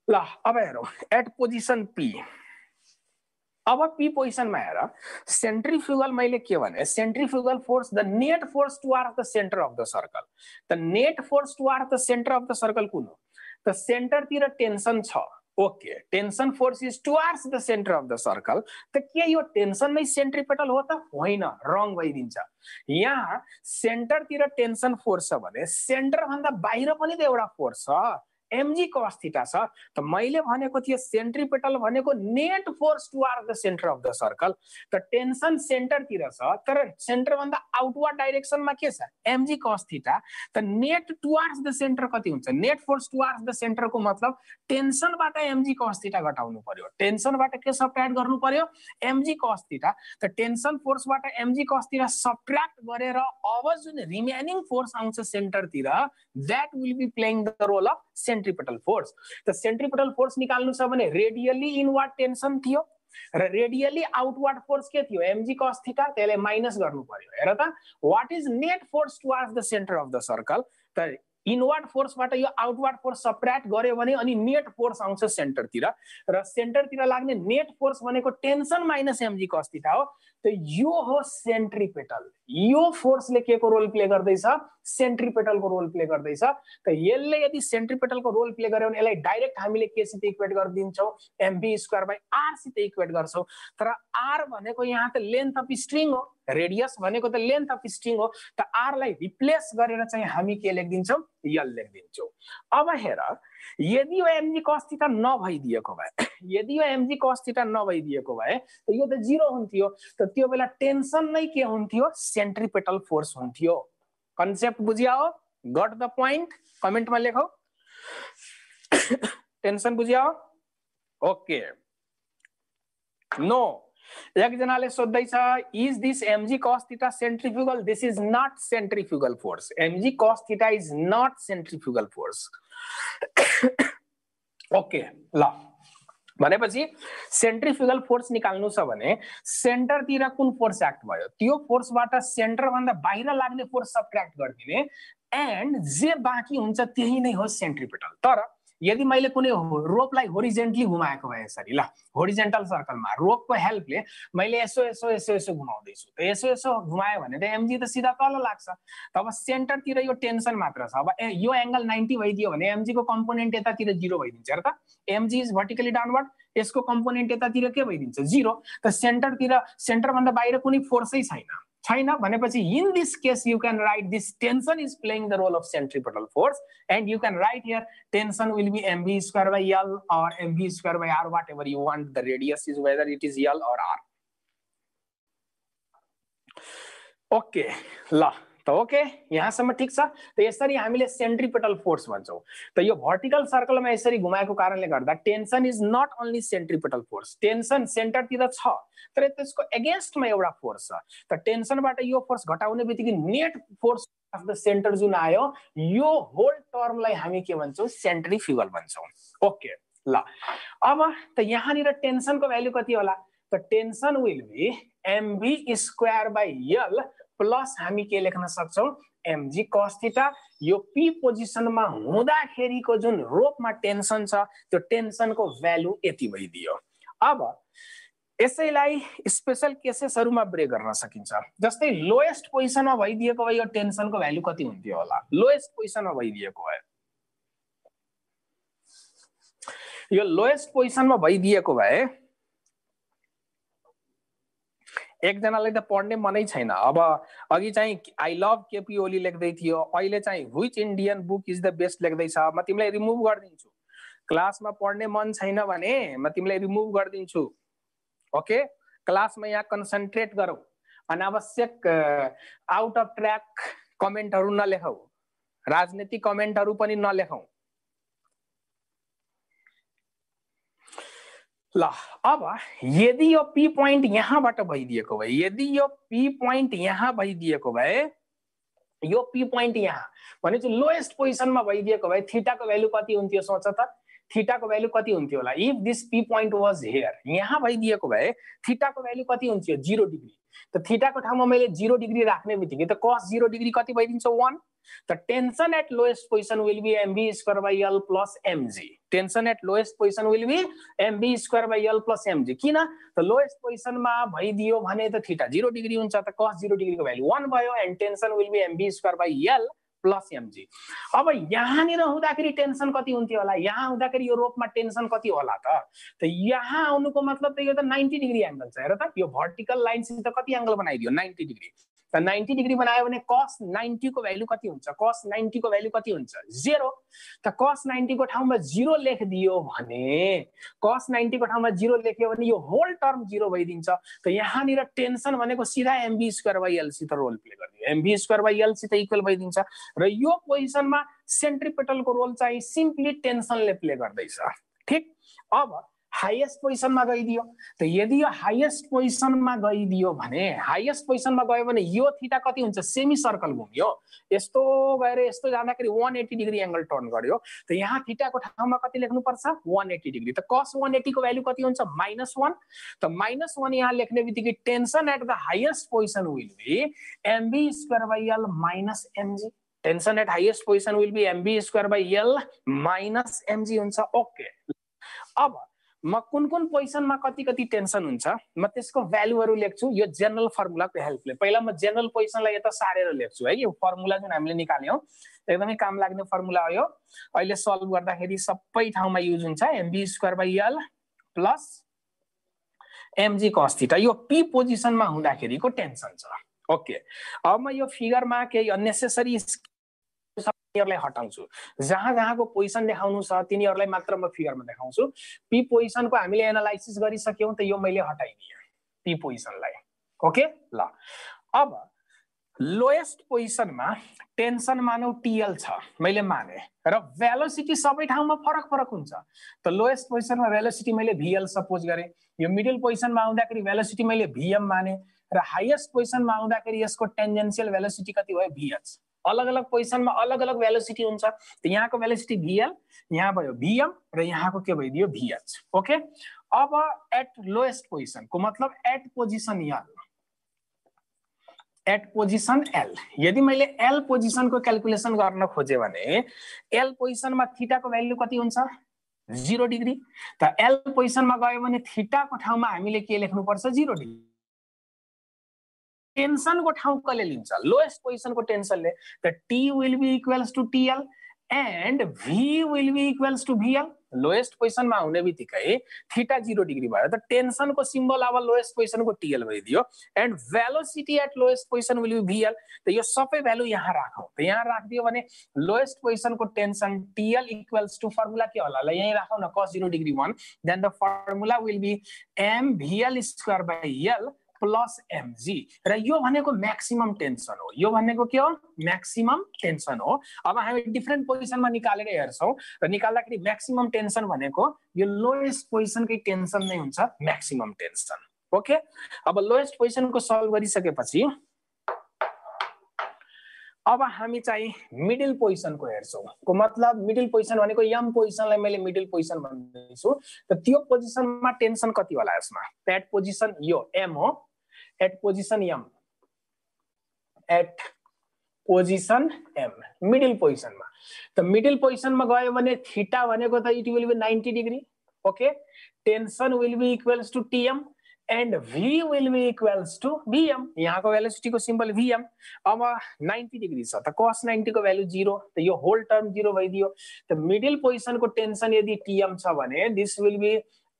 ल अब हेरौ एट पोजिसन पी अब पी पोजिसनमा हेर सेन्ट्रिफ्युगल मैले के भने centrifugal force the net force towards the centre of the circle the net force towards the centre of the circle कुन हो त सेन्टर तिर टेन्सन छ okay tension force is towards the centre of the circle त के यो tension नै centripetal हो त होइन रङ भइदिन्छ यहाँ सेन्टर तिर टेन्सन फोर्स छ भने सेन्टर भन्दा बाहिर पनि त एउटा फोर्स छ mg cos थीटा छ त मैले भनेको थियो सेन्ट्रिपेटल भनेको net force towards the centre of the circle त टेन्सन सेन्टर तिर छ तर सेन्टर भन्दा आउटवर्ड डाइरेक्सनमा के छ mg cos थीटा त नेट टुवर्ड्स द सेन्टर कति हुन्छ net force towards the centre को मतलब टेन्सनबाट mg cos थीटा घटाउनु पर्यो टेन्सनबाट के सबट्र्याक्ट गर्नु पर्यो mg cos थीटा त टेन्सन फोर्सबाट mg cos थीटा सबट्र्याक्ट गरेर अब जुन रिमेनिङ फोर्स आउँछ सेन्टर तिर that will be playing the role of centripetal force त सेन्ट्रिपेटल फोर्स निकाल्नु छ भने रेडियली इनवर्ड टेन्सन थियो र रेडियली आउटवर्ड फोर्स के थियो mg cos थीटा त्यसले माइनस गर्नु पर्यो हेर त what is net force towards the centre of the circle त इनवर्ड फोर्सबाट यो आउटवर्ड फोर्स सबट्र्याक्ट गर्यो भने अनि नेट फोर्स आउँछ सेन्टर तिर र सेन्टर तिर लाग्ने नेट फोर्स भनेको tension minus mg cos theta हो त यो हो सेन्ट्रिपेटल यो फोर्सले के को रोल प्ले गर्दैछ सेन्ट्रिपेटल को रोल प्ले गर्दैछ त यसले यदि सेन्ट्रिपेटल को रोल प्ले गर्यो भने यसलाई डाइरेक्ट हामीले के सित इक्वेट गर्दिन्छौं mv²/r सित इक्वेट गर्छौं तर r भनेको यहाँ त लेन्थ अफ स्ट्रिङ हो रेडियस भनेको त लेन्थ अफ स्ट्रिङ हो त r लाई रिप्लेस गरेर चाहिँ हामी के लेख्दिन्छौं l लेख्दिन्छौं अब हेर यदि यो mg cos थीटा नभइदिएको भए यदि यो mg cos थीटा नभइदिएको भए त यो त 0 हुन्थ्यो त त्यो बेला टेन्सन नै के हुन्थ्यो सेन्ट्रिपेटल फोर्स हुन्थ्यो कन्सेप्ट बुझिया हो गट द प्वाइन्ट कमेन्ट मा लेखौ टेन्सन बुझिया हो ओके नो एकजनाले सोध्दैछ is this mg cos theta centrifugal this is not centrifugal force mg cos theta is not centrifugal force okay ल भनेपछि सेन्ट्रिफ्युगल फोर्स निकाल्नु छ भने सेन्टर तिर कुन फोर्स एक्ट भयो त्यो फोर्सबाट सेन्टर भन्दा बाहिर लाग्ने फोर्स सबट्र्याक्ट गरिदिने एन्ड जे बाँकी हुन्छ त्यही नै हो सेन्ट्रिपेटल तर यदि मैले कुनै रोपलाई होरिजेन्टली घुमाएको भए यसरी ल होरिजेन्टल सर्कलमा रोपको हेल्पले मैले यसो यसो यसो यसो घुमाउँदै छु त यसो यसो घुमायो भने त mg त सिधा तल लाग्छ तब सेन्टर तिर यो टेन्सन मात्र छ अब यो एंगल 90 भइदियो भने mg को कम्पोनेन्ट यतातिर 0 भइदिन्छ हेर त mg इज भर्टिकली डाउनवर्ड यसको कम्पोनेन्ट यतातिर के भइदिन्छ 0 त सेन्टर भन्दा बाहिर कुनै फोर्सै छैन भनेपछि in this case you can write this tension is playing the role of centripetal force and you can write here tension will be mv²/l or mv²/r whatever you want the radius is whether it is l or r okay ल त okay यहाँसम्म ठिक छ। त यसरी हामीले centripetal force भन्छौँ। त यो भर्टिकल सर्कलमा यसरी घुमाएको कारणले गर्दा tension is not only centripetal force, tension सेन्टरतिर छ तर त्यसको एगेन्स्टमा एउटा फोर्स छ। त टेन्सनबाट यो फोर्स घटाउने बित्तिकै net force of the centre जुन आयो यो होल टर्मलाई हामी के भन्छौँ सेन्ट्रिफ्युगल भन्छौँ। ओके ल अब त यहाँनिर टेन्सनको भ्यालु कति होला त tension will be mv square by l plus हामी के लेख्न सक्छौँ mg cos थीटा। यो p पोजिसनमा हुँदाखेरिको जुन रोपमा टेन्सन छ त्यो टेन्सनको भ्यालु यति भइदियो। अब यसैलाई स्पेशल केसेसहरुमा ब्रेक गर्न सकिन्छ। जस्तै लोएस्ट पोजिसनमा भइदिएको भए यो टेन्सनको भ्यालु कति हुन्थ्यो होला, लोएस्ट पोजिसनमा भइदिएको भए यो लोएस्ट पोजिसनमा भइदिएको भए एकजनालाई त पढ्ने मनै छैन। अब अघि चाहिँ आई लभ केपी ओली लेख्दै थियो, अहिले चाहिँ which Indian book is the best लेख्दैछ। म तिमीलाई रिमुभ गरिदिन्छु, क्लासमा पढ्ने मन छैन भने म तिमीलाई रिमुभ गरिदिन्छु। ओके क्लासमा यहाँ कन्सन्ट्रेट गरौ, अनावश्यक आउट अफ ट्र्याक कमेन्टहरु नलेखौ, राजनीतिक कमेन्टहरु पनि नलेखौ। ल अब यदि यो पी पोइन्ट यहाँबाट भइदिएको भए, यदि यो पी पोइन्ट यहाँ भइदिएको भए, यो पी पोइन्ट यहाँ भनेपछि लोएस्ट पोजिसनमा भइदिएको भए थीटाको भ्यालु कति हुन्थ्यो सोच त, थीटाको भ्यालु कति हुन्थ्यो होला if this P point was here. यहाँ भइदिएको भए थीटाको भ्यालु कति हुन्थ्यो 0 डिग्री। त थीटाको ठाउँमा मैले 0 डिग्री राख्ने बित्तिकै त cos 0 डिग्री कति भइदिन्छ 1। The tension at lowest position will be mv square by L plus mg. Tension at lowest position will be mv square by L plus mg. किन त लोएस्ट पोजिसनमा भइदियो भने त थीटा 0 डिग्री हुन्छ, त cos 0 डिग्रीको भ्यालु 1 भयो and tension will be mv square by L plus mg। अब यहाँनिर हुँदाखेरि टेन्सन कति हुन्थ्यो होला, यहाँ हुँदाखेरि यो रोपमा टेन्सन कति होला त यहाँ आउनुको मतलब त यो त 90 डिग्री एंगल छ। हेर त यो भर्टिकल लाइनसित कति एंगल बनाइदियो 90 डिग्री। त 90 डिग्री बनायो भने cos 90 को भ्यालु कति हुन्छ, cos 90 को भ्यालु कति हुन्छ 0। त cos 90 को ठाउँमा 0 लेखिदियो भने, cos 90 को ठाउँमा 0 लेख्यो भने यो होल टर्म 0 भइदिन्छ। त यहाँनिर टेन्सन भनेको सिधा mv स्क्वायर बाइ L सित रोल प्ले गर्दियो, mv स्क्वायर बाइ L सित इक्वल भइदिन्छ र यो पोजिसनमा सेन्ट्रिपेटलको रोल चाहिँ सिम्पली टेन्सनले प्ले गर्दैछ। ठीक अब हाईएस्ट पोजिसनमा गइदियो, त यदि यो हाईएस्ट पोजिसनमा गइदियो भने, हाईएस्ट पोजिसनमा गयो भने यो थीटा कति हुन्छ सेमी सर्कल घुम्यो, यस्तो गएर यस्तो जाँदाखेरि 180 डिग्री एंगल टर्न गर्यो। त यहाँ थीटाको ठाउँमा कति लेख्नु पर्छ 180 डिग्री। त cos 180 को भ्यालु कति हुन्छ -1। त -1 यहाँ लेख्ने बित्तिकै tension at the highest position will be mv square by L minus mg। Tension at highest position will be mv square by L minus mg हुन्छ। ओके अब म कुन पोजिसनमा कति कति टेन्सन हुन्छ म त्यसको भ्यालुहरु लेख्छु यो जनरल फर्मुलाको हेल्पले। पहिला म जनरल पोजिसनलाई यता सारेर लेख्छु है। यो फर्मुला जुन हामीले निकाल्यौं एकदमै काम लाग्ने फर्मुला हो यो। अहिले सल्भ गर्दाखेरि सबै ठाउँमा युज हुन्छ mv square by L plus mg cos theta. यो p पोजिसनमा हुँदाखेरिको टेन्सन छ। ओके अब म यो फिगरमा केही अननेसेसरी तिनीहरुलाई हटाउँछु, जहाँ जहाँको पोजिसन देखाउनु छ तिनीहरुलाई मात्र म फिगरमा देखाउँछु। पी पोजिसनको हामीले एनालाइसिस गरिसक्यौं त यो मैले हटाइदिए पी पोजिसनलाई। ओके ल अब लोएस्ट पोजिसनमा टेन्सन मानौ TL छ, मैले माने र भेलोसिटी सबै ठाउँमा फरक फरक हुन्छ। त लोएस्ट पोजिसनमा भेलोसिटी मैले VL सपोज गरे, यो मिडल पोजिसनमा आउँदाखेरि भेलोसिटी मैले VM माने र हाईएस्ट पोजिसनमा आउँदाखेरि यसको टेन्जेन्शियल भेलोसिटी कति भयो VH। अलग अलग पोजिसनमा अलग अलग भेलोसिटी हुन्छ। त यहाँको भेलोसिटी VL, यहाँ भयो VM र यहाँको के भइदियो VH। ओके अब एट लोएस्ट पोजिसन को मतलब at position L, at position L यदि मैले L पोजिसन को क्याल्कुलेसन गर्न खोजे भने L पोजिसनमा थीटाको भ्यालु कति हुन्छ 0 डिग्री। त L पोजिसनमा गयो भने थीटाको ठाउँमा हामीले के लेख्नु पर्छ 0 डिग्री। टेन्सन को ठाउँ कसले लिन्छ लोएस्ट पोजिसन को टेन्सनले। त T will be equals to TL and V will be equals to VL। Lowest पोजिसनमा हुने बित्तिकै थीटा 0 डिग्री भयो। त टेन्सन को सिम्बल अब लोएस्ट पोजिसन को TL भइदियो and velocity at lowest position will be VL। त यो सबै भ्यालु यहाँ राखौं। त यहाँ राखदियो भने लोएस्ट पोजिसन को tension TL equals to formula के होला ल यही राखौं न cos 0 degree 1 then the formula will be m VL square by L plus m g र यो भनेको म्याक्सिमम टेन्सन हो। यो भनेको के हो? म्याक्सिमम टेन्सन हो। अब हामी डिफरेन्ट पोजिसनमा निकालेर हेर्छौं र निकाल्दाखेरि म्याक्सिमम टेन्सन भनेको यो लोएस्ट पोजिसनकै टेन्सन नै हुन्छ म्याक्सिमम टेन्सन। ओके, अब लोएस्ट पोजिसनको सल्भ गरिसकेपछि अब हामी चाहिँ मिडल पोजिसनको हेर्छौं। को मतलब मिडल पोजिसन भनेको यम पोजिसनलाई मैले मिडल पोजिसन भन्दैछु। त त्यो पोजिसनमा टेन्सन कति होला यसमा? एट पोजिसन यो एम हो, at position m, at position m middle पोजिसनमा। त मिडल पोजिसनमा गयो भने थीटा भनेको त it will be 90 degree. Okay, tension will be equals to t m and V will be equals to Vm। यहाँ को वेलोसिटी को सिंबल Vm। अब 90 डिग्री छ त cos 90 को भ्यालु 0, त यो होल टर्म 0 भइदियो। त मिडल पोजिसन को टेन्सन यदि Tm छ भने this will be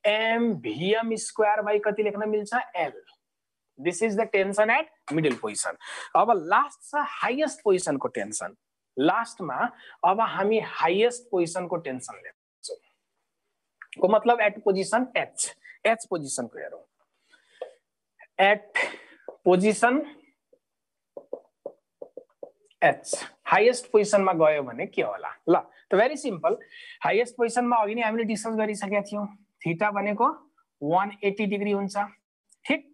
m Vm square by कति लेख्न मिल्छ? L। This is the tension at middle position. अब लास्ट छ हाईएस्ट पोजिसन को टेन्सन। लास्टमा अब हामी हाईएस्ट पोजिसन को टेन्सन लेख्छौं। को मतलब at position H, H position को हेरौं। एट पोजिसन H हाईएस्ट पोजिसनमा गयो भने के होला? ल त भेरी सिम्पल। हाईएस्ट पोजिसनमा अघि नै हामीले डिस्कस गरिसकेका थियौं। थीटा भनेको 180 डिग्री हुन्छ, ठीक?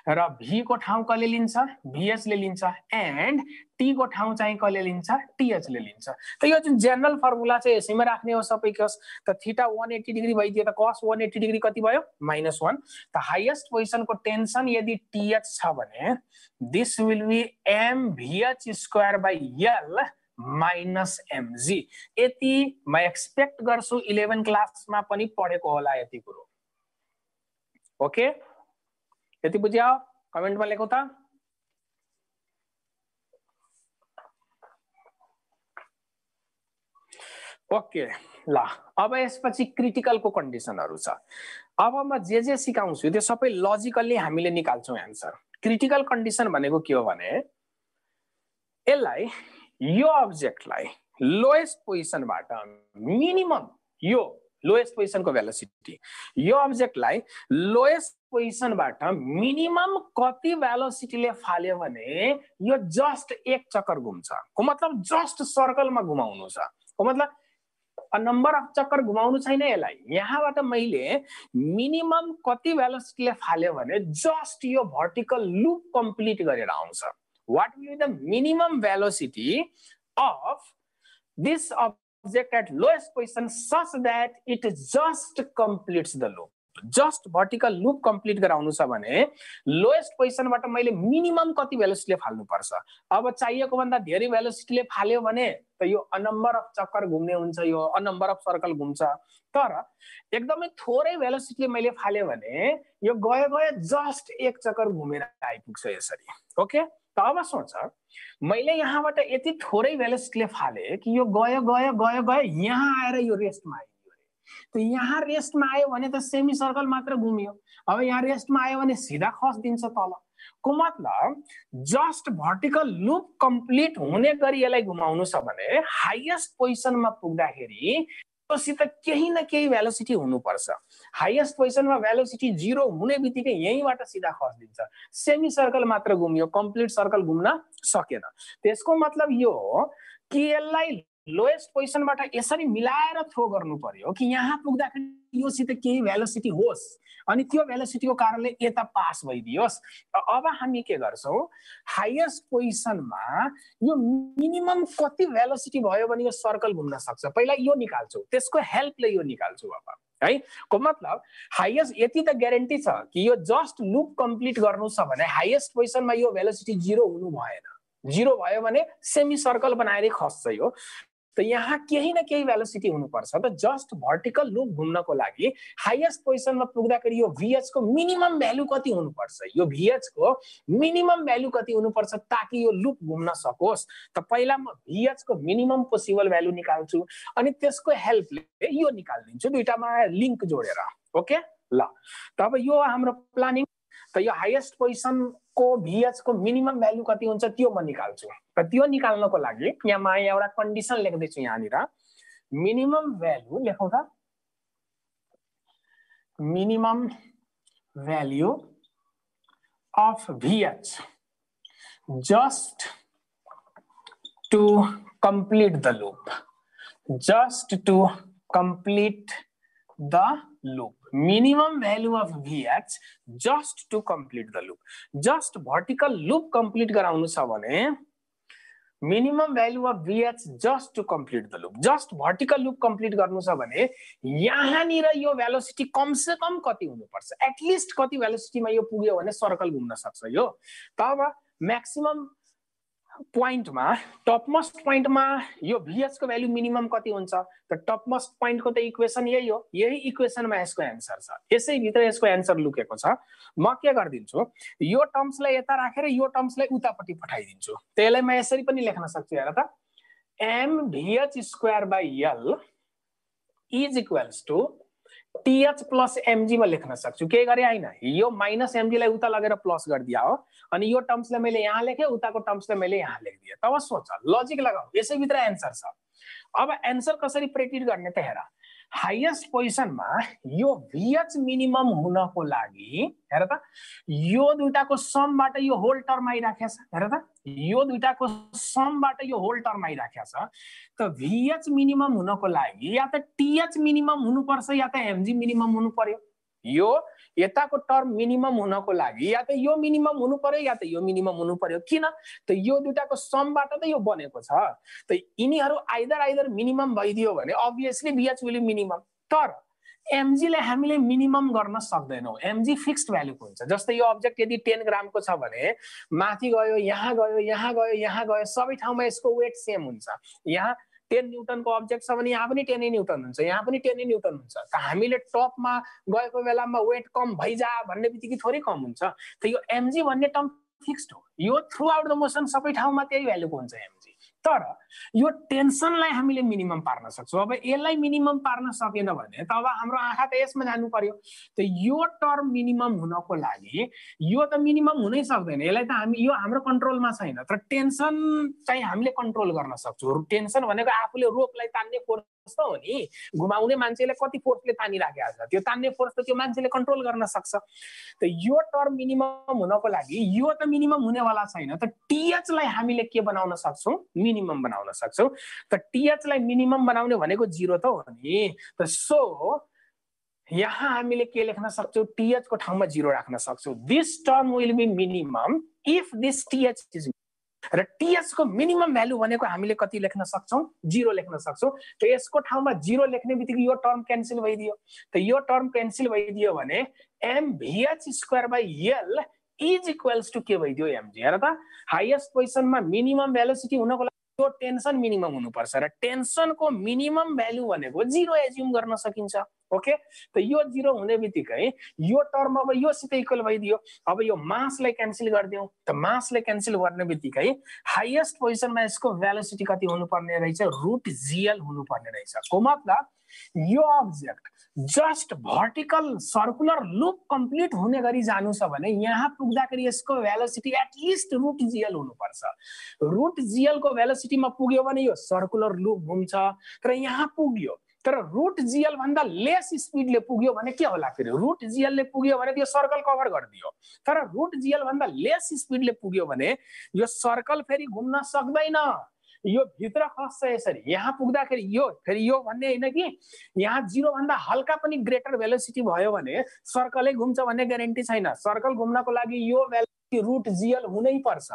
र V को ठाउँ कसले लिन्छ? VH ले लिन्छ एन्ड T को ठाउँ चाहिँ कसले लिन्छ? TH ले लिन्छ। त यो जुन जनरल फर्मुला चाहिँ यसैमा राख्ने हो सबैको। त थीटा 180 डिग्री भइदियो त cos 180 डिग्री कति भयो? -1। त हाईएस्ट पोजिसन को टेन्सन यदि TH छ भने this will be m VH square by L minus mg। यति म एक्सपेक्ट गर्छु 11 क्लासमा पनि पढेको होला यति कुरो। ओके, यति बुझ्यो? कमेन्टमा लेखौ त। ओके, ल अब यसपछि क्रिटिकलको कन्डिसनहरु छ। अब म जे सिकाउँछु त्यो सबै लजिकली हामीले निकाल्छौं आन्सर। क्रिटिकल कन्डिसन भनेको के हो भने यसलाई यो अब्जेक्टलाई लोएस्ट पोजिसनबाट मिनिमम यो लोएस्ट पोजिसनको भेलोसिटी यो अब्जेक्टलाई लोएस्ट पोजिसनबाट मिनिमम कति भेलोसिटीले फाल्यो भने यो जस्ट एक चक्कर घुम्छ। को मतलब जस्ट सर्कलमा घुमाउनु छ। को मतलब नम्बर अफ चक्कर घुमाउनु छैन यसलाई। यहाँबाट मैले मिनिमम कति भेलोसिटीले फाल्यो भने जस्ट यो भर्टिकल लूप कम्प्लिट गरेर आउँछ। What will be the minimum velocity of this object at lowest position such that it just completes the loop। Just vertical loop complete गराउनु छ भने लोएस्ट पोजिसनबाट मैले मिनिमम कति भेलोसिटीले फाल्नु पर्छ। अब चाहिएको भन्दा धेरै भेलोसिटीले फाल्यो भने त यो अ नम्बर अफ चक्कर घुम्ने हुन्छ, यो अ नम्बर अफ सर्कल घुम्छ। तर एकदमै थोरै भेलोसिटीले मैले फाल्यो भने यो गयो गयो जस्ट एक चक्कर घुमेर आइपुग्छ यसरी। ओके, त अब सोच मैले यहाँबाट यति थोरै भेलोसिटीले फाले कि यो गयो गयो गयो गयो यहाँ आएर यो रेस्टमा आइयो। तो यहाँ रेस्टमा आयो भने त सेमी सर्कल मात्र घुमियो। अब यहाँ रेस्टमा आयो भने सीधा खस्दिन्छ तल। को मतलब जस्ट भर्टिकल लूप कम्प्लिट हुने गरी यसलाई घुमाउनु छ भने हाईएस्ट पोजिसनमा पुग्दाखेरि तोसित केही न केही भेलोसिटी हुनुपर्छ। हाईएस्ट पोजिसनमा भेलोसिटी 0 हुने बित्तिकै यहीँबाट सीधा खस्दिन्छ। सेमी सर्कल मात्र घुमियो, कम्प्लिट सर्कल घुम्न सकेन। त्यसको मतलब यो हो कि यसलाई लोएस्ट पोजिसनबाट यसरी मिलाएर थ्रो गर्नु पर्यो कि यहाँ पुग्दाखेरि योसित केही भेलोसिटी होस् अनि त्यो भेलोसिटीको कारणले यता पास भइदियोस्। अब हामी के गर्छौं हाईएस्ट पोजिसनमा यो मिनिमम कति भेलोसिटी भयो भने यो सर्कल घुम्न सक्छ पहिला यो निकाल्छौं, त्यसको हेल्पले यो निकाल्छौं अब है। को मतलब हाईएस्ट यति त ग्यारेन्टी छ कि यो जस्ट लूप कम्प्लिट गर्नु छ भने हाईएस्ट पोजिसनमा यो भेलोसिटी 0 हुनु भएन। 0 भयो भने सेमी सर्कल बनाएर खस्छ यो। त यहाँ केही न केही भेलोसिटी हुनुपर्छ। त जस्ट भर्टिकल लूप घुम्नको लागि हाईएस्ट पोजिसनमा पुग्दाखेरि यो VH को मिनिमम भ्यालु कति हुनुपर्छ, यो VH को मिनिमम भ्यालु कति हुनुपर्छ ताकि यो लूप घुम्न सकोस्। त पहिला म VH को मिनिमम पोसिबल भ्यालु निकाल्छु अनि त्यसको हेल्पले यो निकाल्दिन्छु दुईटामा लिंक जोडेर। ओके, ल तब यो हाम्रो प्लानिङ। त यो हाईएस्ट पोजिसन को VH को मिनिमम भ्यालु कति हुन्छ त्यो म निकाल्छु। र त्यो निकाल्नको लागि यहाँ म एउटा कन्डिसन लेख्दै छु। यहाँनिर मिनिमम भ्यालु लेखौं त, minimum value of VH just to complete the loop. Just to complete the loop. Minimum value of VH just to complete the loop. Just vertical loop complete गराउनु छ भने minimum value of VH just to complete the loop. Just vertical loop complete गर्नु छ भने यहाँनिर यो velocity कम से कम कति हुनुपर्छ, एटलिस्ट कति velocity मा यो पुग्यो भने सर्कल घुम्न सक्छ यो। तब मैक्सिमम पॉइंट मा टपमोस्ट पॉइंट मा यो VH को भ्यालु मिनिमम कति हुन्छ त टपमोस्ट पॉइंट को त इक्वेसन यही हो, यही इक्वेसन मा यसको आन्सर छ, यसै भित्र यसको आन्सर लुकेको छ। म के गर्दिन्छु यो टर्म्सलाई यता राखेर यो टर्म्सलाई उतापट्टि पठाइदिन्छु। त्यसलाई म यसरी पनि लेख्न सक्छु हेर त, mVH²/L is equals to TH plus mg मा लेख्न सक्छु। के गरे हैन, यो माइनस mg लाई उता लगेर प्लस गर्दिया हो, अनि यो टर्म्सलाई मैले यहाँ लेखे, उताको टर्म्सलाई मैले यहाँ लेखिदिए। तब सोच, लजिक लगाऊ, यसै भित्र आन्सर छ। अब आन्सर कसरी प्रेडिक्ट गर्ने त हेर, हाईएस्ट पोजिसनमा यो VH मिनिमम हुनको लागि हेर त यो दुईटाको समबाट यो होल टर्म आइराखेको छ। हेर त यो दुईटाको समबाट यो होल टर्म आइराखेको छ। त VH मिनिमम हुनको लागि या त TH मिनिमम हुनुपर्छ या त mg मिनिमम हुनु पर्यो। यो यताको टर्म मिनिमम हुनको लागि या त यो मिनिमम हुनु पर्यो या त यो मिनिमम हुनु पर्यो। किन त यो दुईटाको समबाट त यो बनेको छ। त यिनीहरु आइदर मिनिमम भइदियो भने obviously VH will be minimum। तर mg लाई हामीले मिनिमम गर्न सक्दैनौ, mg फिक्स्ड भ्यालुको हुन्छ। जस्तै यो अब्जेक्ट यदि 10 ग्रामको छ भने माथि गयो, यहाँ गयो, यहाँ गयो, यहाँ गयो, सबै ठाउँमा यसको वेट सेम हुन्छ। यहाँ 10 न्यूटन को ऑब्जेक्ट छ भने यहाँ पनि 10 न्यूटन हुन्छ, यहाँ पनि 10 न्यूटन हुन्छ। त हामीले टपमा गएको बेलामा वेट कम भइजा भन्ने बित्तिकै थोरै कम हुन्छ। त यो mg भन्ने टर्म फिक्स्ड हो, यो थ्रु आउट द मोसन सबै ठाउँमा त्यही भ्यालुको हुन्छ mg। तर यो टेन्सनलाई हामीले मिनिमम पार्न सक्छौं। अब यसलाई मिनिमम पार्न सकेन भने तब हाम्रो आँखा त यसमा जानु पर्यो। त यो टर्म मिनिमम हुनको लागि यो त मिनिमम हुनै सक्दैन, यसलाई त हामी यो हाम्रो कन्ट्रोलमा छैन। तर टेन्सन चाहिँ हामीले कन्ट्रोल गर्न सक्छौं। टेन्सन भनेको आफूले रोपलाई तान्ने फोर्स त हो नि, घुमाउने मान्छेले कति फोर्सले तानिराखेको छ, त्यो तान्ने फोर्स त त्यो मान्छेले कन्ट्रोल गर्न सक्छ। त यो टर्म मिनिमम हुनको लागि यो त मिनिमम हुनेवाला छैन। त TH लाई हामीले के बनाउन सक्छौं, मिनिमम बनाउन सक्छौं। त TH लाई मिनिमम बनाउने भनेको 0 त हो नि। त सो यहाँ हामीले के लेख्न सक्छौं, TH को ठाउँमा 0 राख्न सक्छौं। This term will be minimum if this TH is, र TH को मिनिमम भ्यालु भनेको हामीले कति लेख्न सक्छौं, 0 लेख्न सक्छौं। त यसको ठाउँमा 0 लेख्ने बित्तिकै यो टर्म क्यान्सल भइदियो। त यो टर्म क्यान्सल भइदियो भने mVH²/L इज इक्वल्स टु के भइदियो, mg। हेर त हाईएस्ट पोजिसनमा मिनिमम भेलोसिटी हुनको लागि यो टेन्सन मिनिमम हुनुपर्छ, र टेन्सनको मिनिमम भ्यालु भनेको 0 एज्युम गर्न सकिन्छ। ओके, त यो 0 हुने बित्तिकै यो टर्म अब यो सित इक्वल भइदियो। अब यो मासलाई क्यान्सल गर्दियौ, त मासलाई क्यान्सल गर्ने बित्तिकै हाईएस्ट पोजिसनमा यसको भेलोसिटी कति हुनुपर्ने रहेछ, √gl हुनुपर्ने रहेछ। को मतलब यो object just vertical circular loop complete हुने गरी जानु छ भने यहाँ पुग्दाखेरि यसको भेलोसिटी एटलिस्ट √gl हुनुपर्छ। √gl को भेलोसिटीमा पुग्यो भने यो सर्कुलर लूप घुम्छ। तर यहाँ पुग्यो, तर √gl भन्दा लेस स्पिडले पुग्यो भने के होला, फेरि √gl ले पुग्यो भने त्यो सर्कल कभर गरिदियो। तर √gl भन्दा लेस स्पिडले पुग्यो भने यो सर्कल फेरि घुम्न सक्दैन, यो भित्र खस्छ यसरी। यहाँ पुग्दाखेरि यो फेरि यो भन्ने हैन कि यहाँ 0 भन्दा हल्का पनि ग्रेटर भेलोसिटी भयो भने सर्कलै घुम्छ भन्ने ग्यारेन्टी छैन। सर्कल घुम्नको लागि यो भेलोसिटी √gl हुनै पर्छ,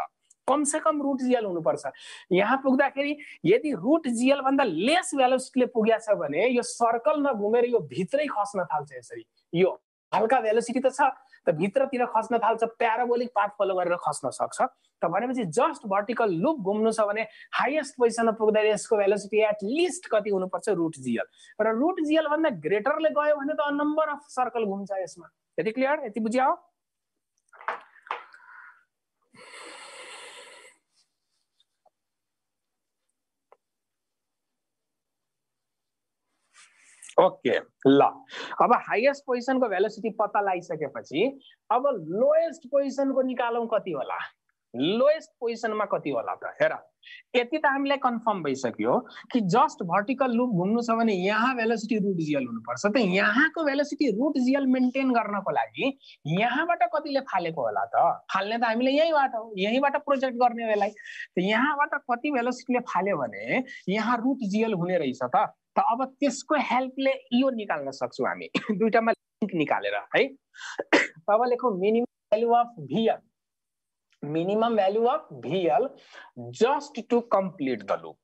कम से कम √gl हुनुपर्छ। यहाँ पुग्दाखेरि यदि √gl भन्दा लेस भेलोसिटीले पुग्या छ भने यो सर्कल नघुमेर यो भित्रै खस्न थाल्छ यसरी। यो हल्का भेलोसिटी त छ, त भित्रतिर खस्न थाल्छ, प्याराबोलिक पाथ फलो गरेर खस्न सक्छ। त भनेपछि जस्ट भर्टिकल लूप घुम्नु छ भने हाईएस्ट पोजिसनमा पुग्दा यसको भेलोसिटी एटलिस्ट कति हुनुपर्छ, √gl। र √gl भन्दा ग्रेटरले गयो भने त नम्बर अफ सर्कल घुम्छ यसमा। यति क्लियर, यति बुझ्यौ? ओके ल, अब हाईएस्ट पोजिसन को भेलोसिटी पत्ता लगाइसकेपछि अब लोएस्ट पोजिसन को निकालौं कति होला। लोएस्ट पोजिसनमा कति होला त हेर, यति त हामीलाई कन्फर्म भइसक्यो कि जस्ट भर्टिकल लुप घुम्नु छ भने यहाँ भेलोसिटी रुट जीएल हुनुपर्छ। त यहाँको भेलोसिटी रुट जीएल मेन्टेन गर्नको लागि यहाँबाट कतिले फालेको होला त? फाल्ने त हामीले यहीँबाट हो, यहीँबाट प्रोजेक्ट गर्ने हो यसलाई। त यहाँबाट कति भेलोसिटीले फाल्यो भने यहाँ रुट जीएल हुने रहेछ त। त अब त्यसको हेल्पले यो निकाल्न सक्छौँ हामी दुईटामा लिंक निकालेर है। अब लेखौँ minimum value of VL, minimum value of VL just to complete the loop.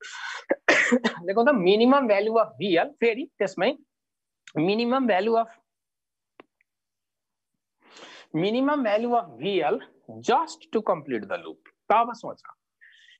देखो त minimum value of VL, फेरि त्यसमै minimum value of VL just to complete the loop. त अब सोच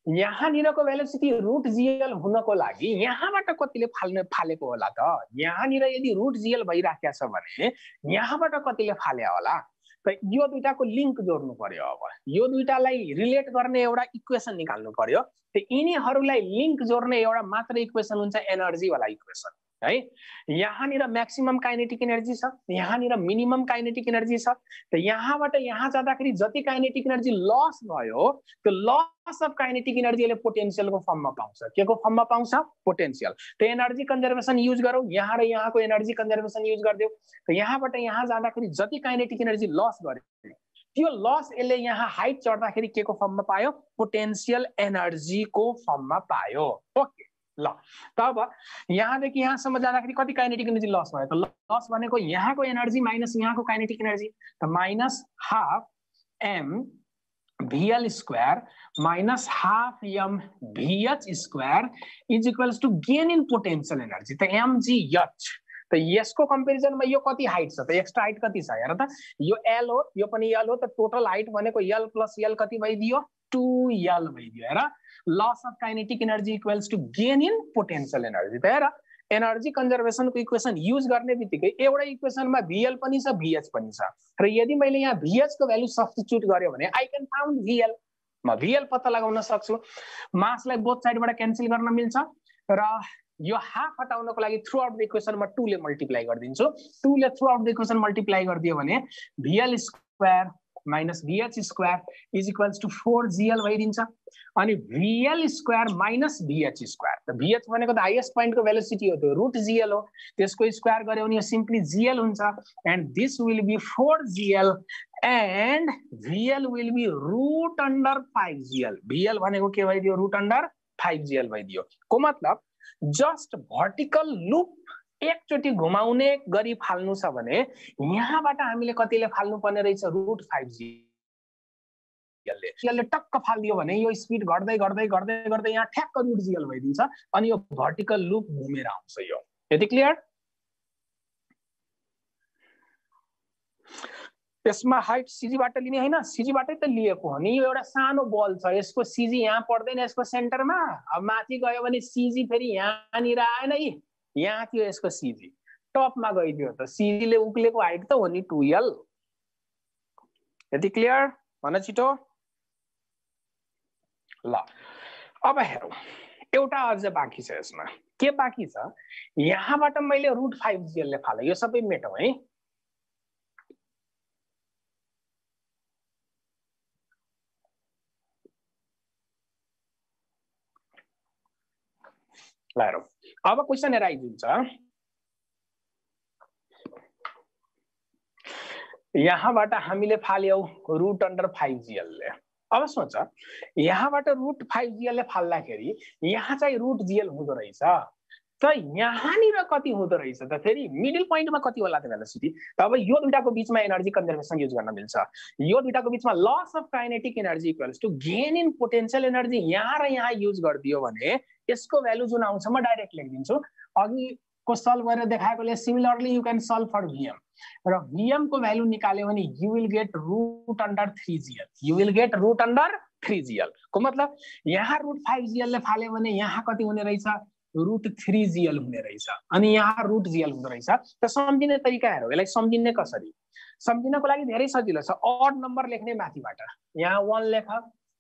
यहाँनिरको भेलोसिटी रुट जीएल हुनको लागि यहाँबाट कतिले फालेको होला त? यहाँनिर यदि रुट जीएल भइराखेको छ भने यहाँबाट कतिले फाले होला? त यो दुईटाको लिंक जोड्नु पर्यो। अब यो दुईटालाई रिलेट गर्ने एउटा इक्वेसन निकाल्नु पर्यो। त यिनीहरूलाई लिंक जोड्ने एउटा मात्र इक्वेसन हुन्छ एनर्जी वाला इक्वेसन है। यहाँनिर मैक्सिमम काइनेटिक एनर्जी छ, यहाँनिर मिनिमम काइनेटिक एनर्जी छ। त यहाँबाट यहाँ जाँदाखेरि जति काइनेटिक एनर्जी लस भयो त्यो लस अफ काइनेटिक एनर्जीले पोटेन्शियलको फर्ममा पाउँछ। के को फर्ममा पाउँछ? पोटेन्शियल। त एनर्जी कन्जर्भेसन युज गरौँ, यहाँ र यहाँको एनर्जी कन्जर्भेसन युज गरिदेऊ। त यहाँबाट यहाँ जाँदाखेरि जति काइनेटिक एनर्जी लस गर्यो त्यो लस यसले यहाँ हाइट चढ्दाखेरि के को फर्ममा पायो? पोटेन्शियल एनर्जीको फर्ममा पायो। ओके ल, तब यहाँदेखि यहाँसम्म जाँदाखेरि कति काइनेटिक एनर्जी लस भयो त? लस भनेको यहाँको एनर्जी माइनस यहाँको काइनेटिक एनर्जी। त minus half m VL square minus half m VH square is equals to gain in potential energy. त mgh। त यसको कम्पेरिजनमा यो कति हाइट छ त? एक्स्ट्रा हाइट कति छ हेर त। यो L हो, यो पनि L हो। त टोटल हाइट भनेको L प्लस L कति भइदियो? 2L भइदियो। हेर loss of kinetic energy equals to gain in potential energy. त हेर एनर्जी कन्जर्भेसनको इक्वेसन युज गर्ने बित्तिकै एउटा इक्वेसनमा VL पनि छ VH पनि छ। र यदि मैले यहाँ VH को भ्यालु सब्स्टिट्युट गर्यो भने आई क्यान फाउन्ड VL, म VL पत्ता लगाउन सक्छु। मासलाई बोथ साइडबाट क्यान्सल गर्न मिल्छ र यो हाफ हटाउनको लागि थ्रु आउट द इक्वेसनमा 2 ले मल्टिप्लाई गरिदिन्छु। 2 ले throughout the equation multiply गरिदियो भने VL square minus VH square is equals to 4GL भइदिन्छ। अनि VL square minus VH square, त VH भनेको त हाईएस्ट पोइन्टको भेलोसिटी हो, त्यो रुट GL हो। त्यसको स्क्वायर गर्यो भने यो सिम्पली GL हुन्छ। And this will be 4GL and VL will be root under 5GL। VL भनेको के भइदियो? रुट अन्डर 5GL भइदियो। को मतलब जस्ट भर्टिकल लुप एकचोटि घुमाउने गरी फाल्नु छ भने यहाँबाट हामीले कतिले फाल्नु पर्ने रहेछ? रुट 5GL ले। यसले टक्क फालिदियो भने यो स्पिड घट्दै घट्दै घट्दै घट्दै यहाँ ठ्याक्क रुट GL भइदिन्छ अनि यो भर्टिकल लुप घुमेर आउँछ। यो यति क्लियर? यसमा हाइट CG बाट लिने हैन, CG बाटै त लिएको हो नि। यो एउटा सानो बल छ, यसको CG यहाँ पर्दैन यसको सेन्टरमा। अब माथि गयो भने CG फेरि यहाँनिर आएन, यहाँ थियो यसको CG, टपमा गइदियो त CG ले उक्लेको हाइट त हो नि 2L। यति क्लियर? भन छिटो। ल अब हेरौँ एउटा अझ बाँकी छ। यसमा के बाँकी छ? यहाँबाट मैले रुट 5GL ले फाले। यो सबै मेटौँ है। ल हेरौँ अब क्वेसन हेराइ हुन्छ। यहाँबाट हामीले फाल्यौं रुट अन्डर 5GL ले। अब सोच यहाँबाट रुट 5GL ले फाल्दाखेरि यहाँ चाहिँ रुट GL हुँदो रहेछ। त यहाँनिर कति हुँदो रहेछ त? फेरि मिडल पोइन्टमा कति होला त भेलोसिटी? त अब यो दुईटाको बीचमा एनर्जी कन्जर्भेसन युज गर्न मिल्छ। यो दुईटाको बीचमा loss of kinetic energy equals to gain in potential energy यहाँ र यहाँ युज गरिदियो भने यसको भ्यालु जुन आउँछ म डाइरेक्ट लेखिदिन्छु। अघिको सल्भ गरेर देखाएकोले similarly you can solve for VM र VM को भ्यालु निकाल्यो भने you will get root under 3GL। You will get root under 3GL को मतलब यहाँ रुट 5GL ले फाल्यो भने यहाँ कति हुने रहेछ? रुट 3GL हुने रहेछ। अनि यहाँ रुट GL हुँदो रहेछ। त सम्झिने तरिकाहरु यसलाई सम्झिने कसरी? सम्झिनको लागि धेरै सजिलो छ। अड नम्बर लेख्ने माथिबाट यहाँ 1 लेख,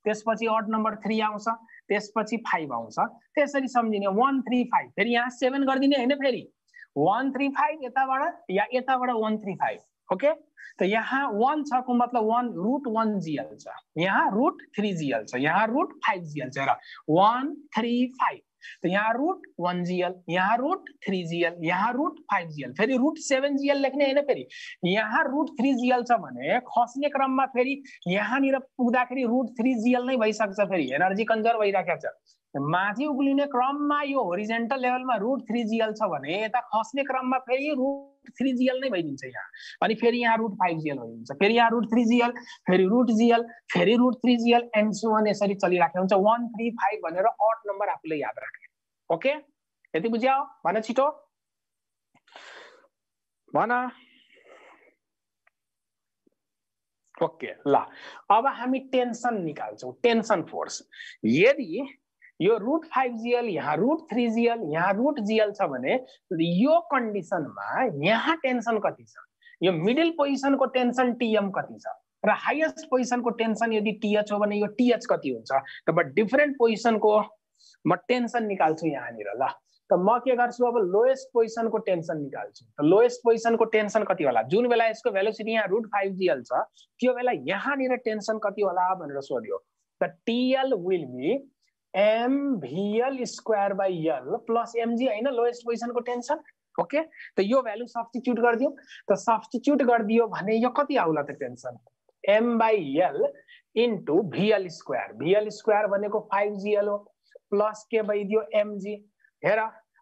त्यसपछि अड नम्बर 3 आउँछ, त्यसपछि 5 आउँछ। त्यसरी सम्झिने 1 3 5 फेरि यहाँ 7 गर्दिने हैन, फेरि 1 3 5 यताबाट या यताबाट 1 3 5। ओके तो यहाँ 1 छ को मतलब 1√1gl छ, यहाँ √3gl छ, यहाँ √5gl छ र 1 3 5, तो यहाँ √1gl, यहाँ √3gl, यहाँ √5gl, फेरि √7gl लेख्ने हैन, फेरि यहाँ √3gl छ भने खस्ने क्रममा फेरि यहाँनिर पुग्दाखेरि √3gl नै भइसक्छ, फेरि एनर्जी कन्जर्भ भइराखेको छ। माथि उक्लिने क्रममा यो होरिजेन्टल लेभलमा √3gl छ भने यता खस्ने क्रममा फेरि √3gl नै भइदिन्छ यहाँ, अनि फेरि यहाँ √5gl भइदिन्छ, फेरि यहाँ √3gl, फेरि √gl, फेरि √3gl एन्ड सो अन, यसरी चलिराखेको हुन्छ। 1 3 5 भनेर अड नम्बर आफूले याद राख्ने। ओके, यति बुझ्यौ? भन छिटो भन। ओके ल, अब हामी टेन्सन निकाल्छौं, टेन्सन फोर्स। यदि यो √5gl, यहाँ √3gl, यहाँ √gl छ भने यो कन्डिसनमा यहाँ टेन्सन कति छ? यो मिडल पोजिसनको टेन्सन टीएम कति छ र हाईएस्ट पोजिसनको टेन्सन यदि टीएच हो भने यो टीएच कति हुन्छ? तब डिफरेन्ट पोजिसनको म टेन्सन निकाल्छु यहाँनिर। ल त म के गर्छु, अब लोएस्ट पोजिसनको टेन्सन निकाल्छु। त लोएस्ट पोजिसनको टेन्सन कति होला? जुन बेला यसको भेलोसिटी यहाँ √5gl छ त्यो बेला यहाँनिर टेन्सन कति होला भनेर सोध्यो। त t l will be mvl² plus mg हैन, लोएस्ट पोजिसनको टेन्सन। ओके, त यो भ्यालु सब्स्टिट्युट गरिदियो। त सब्स्टिट्युट गरिदियो भने यो कति आउला त tension? m/l into vl², vl² भनेको 5gl हो, प्लस के भइदियो mg। हेर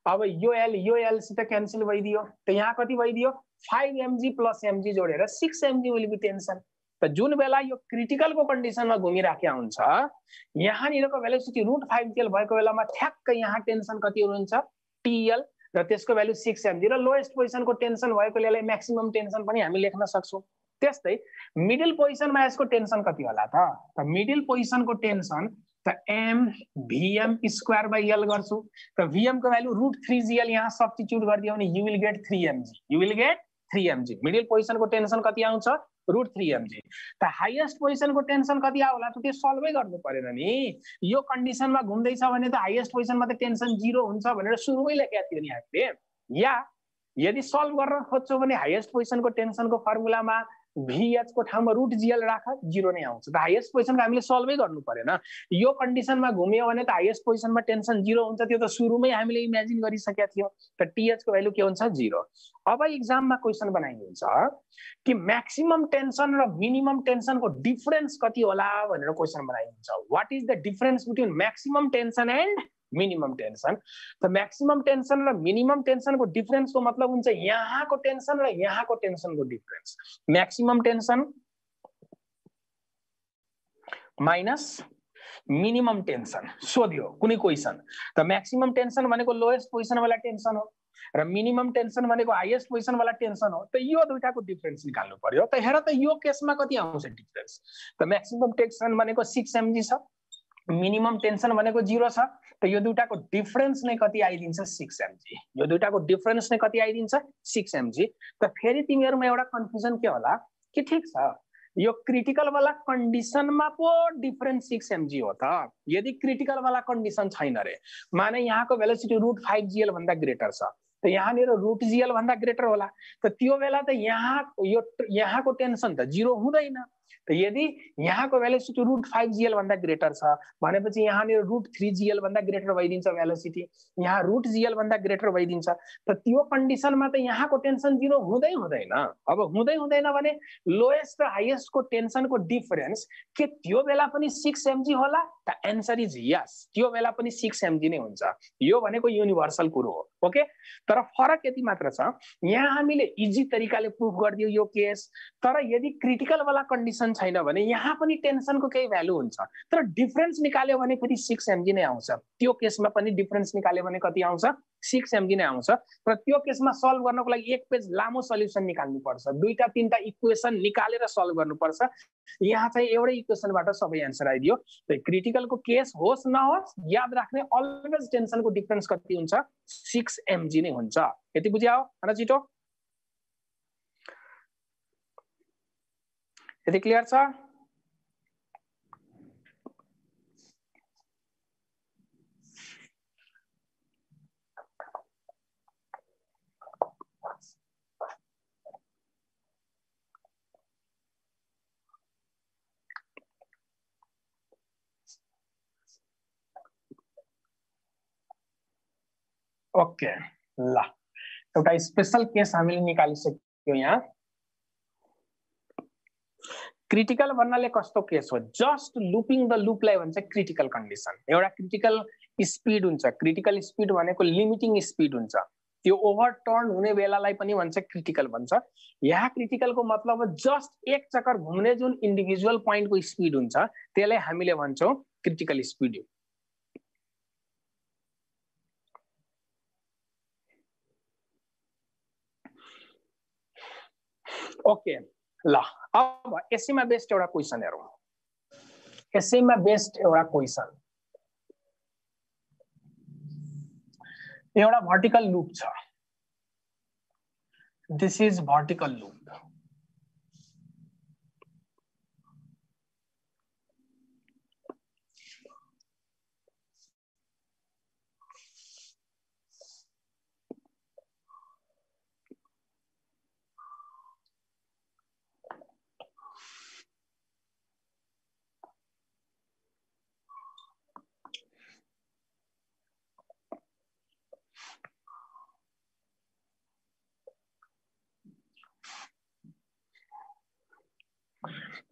अब यो l सित क्यान्सल भइदियो, त यहाँ कति भइदियो? 5mg प्लस mg जोडेर 6mg विल बी टेन्सन। त जुन बेला यो क्रिटिकलको कन्डिसनमा घुमिराखेको हुन्छ यहाँनिरको भेलोसिटी √5gl भएको बेलामा ठ्याक्क यहाँ टेन्सन कति हुन्छ? टीएल, र त्यसको भ्यालु 6mg, र लोएस्ट पोजिसनको टेन्सन भएकोले यसलाई म्याक्सिमम टेन्सन पनि हामी लेख्न सक्छौं। त्यस्तै मिडल पोजिसनमा यसको टेन्सन कति होला त? त मिडल पोजिसनको टेन्सन त mvm²/l गर्छु। त vm को भ्यालु √3gl यहाँ सब्स्टिट्युट गरिदियो भने you will get 3mg, you will get 3mg। Middle पोजिसनको टेन्सन कति आउँछ? √3mg। त हाईएस्ट पोजिसनको टेन्सन कति आउला त? त्यो सल्भै गर्नु परेन नि। यो कन्डिसनमा घुम्दैछ भने त हाईएस्ट पोजिसनमा त टेन्सन 0 हुन्छ भनेर सुरुमै लेखेको थियो नि हामीले। या यदि सल्भ गर्न खोज्छौ भने हाईएस्ट पोजिसनको टेन्सनको फर्मुलामा vh को ठाउँमा √gl राख, 0 नै आउँछ। त हाईएस्ट पोजिसनको हामीले सल्भै गर्नु परेन। यो कन्डिसनमा घुम्यो भने त हाईएस्ट पोजिसनमा टेन्सन 0 हुन्छ, त्यो त सुरुमै हामीले इमेजिन गरिसकेका थियौ। त टीएच को भ्यालु के हुन्छ? 0। अब एक्जाममा क्वेशन बनाइदिन्छ कि म्याक्सिमम टेन्सन र मिनिमम टेन्सनको डिफरेन्स कति होला भनेर क्वेशन बनाइदिन्छ। What is the difference between maximum tension and minimum tension? त म्याक्सिमम टेन्सन र मिनिमम टेन्सनको डिफरेन्सको मतलब हुन्छ यहाँको टेन्सन र यहाँको टेन्सनको difference. Maximum tension minus minimum tension सोध्यो कुनै क्वेशन। त म्याक्सिमम टेन्सन भनेको लोएस्ट पोजिसन वाला टेन्सन हो र मिनिमम टेन्सन भनेको हाईएस्ट पोजिसन वाला टेन्सन हो। त यो दुईटाको डिफरेन्स निकाल्नु पर्यो। त हेर त यो केसमा कति आउँछ डिफरेन्स? त म्याक्सिमम टेन्सन भनेको 6mg छ, मिनिमम टेन्सन भनेको 0 छ। त यो दुईटाको डिफरेन्स नै कति आइदिन्छ? 6mg। यो दुईटाको डिफरेन्स नै कति आइदिन्छ? 6mg। त फेरि तिमीहरुमा एउटा कन्फ्युजन के होला कि ठीक छ यो क्रिटिकल वाला कन्डिसनमा पो डिफरेन्स 6mg हो त। यदि क्रिटिकल वाला कन्डिसन छैन रे, माने यहाँको भेलोसिटी √5gl भन्दा ग्रेटर छ, त यहाँनिर √gl भन्दा ग्रेटर होला। त त्यो बेला त यहाँको टेन्सन त 0 हुँदैन। त यदि यहाँको भेलोसिटी √5gl भन्दा ग्रेटर छ भनेपछि यहाँनिर √3gl भन्दा ग्रेटर भइदिन्छ भेलोसिटी, यहाँ √gl भन्दा ग्रेटर भइदिन्छ। त त्यो कन्डिसनमा त यहाँको टेन्सन 0 हुँदै हुँदैन। अब हुँदै हुँदैन भने लोएस्ट र हाईएस्टको टेन्सनको डिफरेन्स के त्यो बेला पनि 6mg होला? त एन्सर इज यस, त्यो बेला पनि 6mg नै हुन्छ। यो भनेको युनिभर्सल कुरो हो। ओके, तर फरक यति मात्र छ, यहाँ हामीले इजी तरिकाले प्रुफ गरिदियो यो केस। तर यदि क्रिटिकल वाला कन्डिसन छैन भने यहाँ पनि टेन्सनको केही भ्यालु हुन्छ, तर डिफरेन्स निकाल्यो भने फेरि 6mg नै आउँछ। त्यो केसमा पनि डिफरेन्स निकाल्यो भने कति आउँछ? 6mg नै आउँछ। र त्यो केसमा सल्भ गर्नको लागि एक पेज लामो सल्युसन निकाल्नु पर्छ, दुईटा तीनटा इक्वेसन निकालेर सल्भ गर्नुपर्छ। यहाँ चाहिँ एउटै इक्वेसनबाट सबै एन्सर आइदियो। त क्रिटिकलको केस होस् नहोस् याद राख्ने अलवेज टेन्सनको डिफरेन्स कति हुन्छ? 6mg नै हुन्छ। यति बुझ्यौ? हैन छिटो? यति क्लियर छ? ओके ल एउटा स्पेशल केस हामीले निकालिसक्यौं यहाँ। क्रिटिकल भन्नाले कस्तो केस हो, जस्ट लुपिङ द लुपलाई भन्छ क्रिटिकल कन्डिसन। एउटा क्रिटिकल स्पिड हुन्छ, क्रिटिकल स्पिड भनेको लिमिटिङ स्पिड हुन्छ, त्यो ओभरटर्न हुने बेलालाई पनि भन्छ क्रिटिकल भन्छ। यहाँ क्रिटिकलको मतलब जस्ट एक चक्कर घुम्ने जुन इन्डिभिजुअल पोइन्टको स्पिड हुन्छ त्यसलाई हामीले भन्छौं क्रिटिकल स्पिड। ओके ल अब यसैमा बेस्ड एउटा क्वेशन हेरौं। यसैमा बेस्ड एउटा क्वेशन, एउटा भर्टिकल लूप छ, दिस इज भर्टिकल लूप।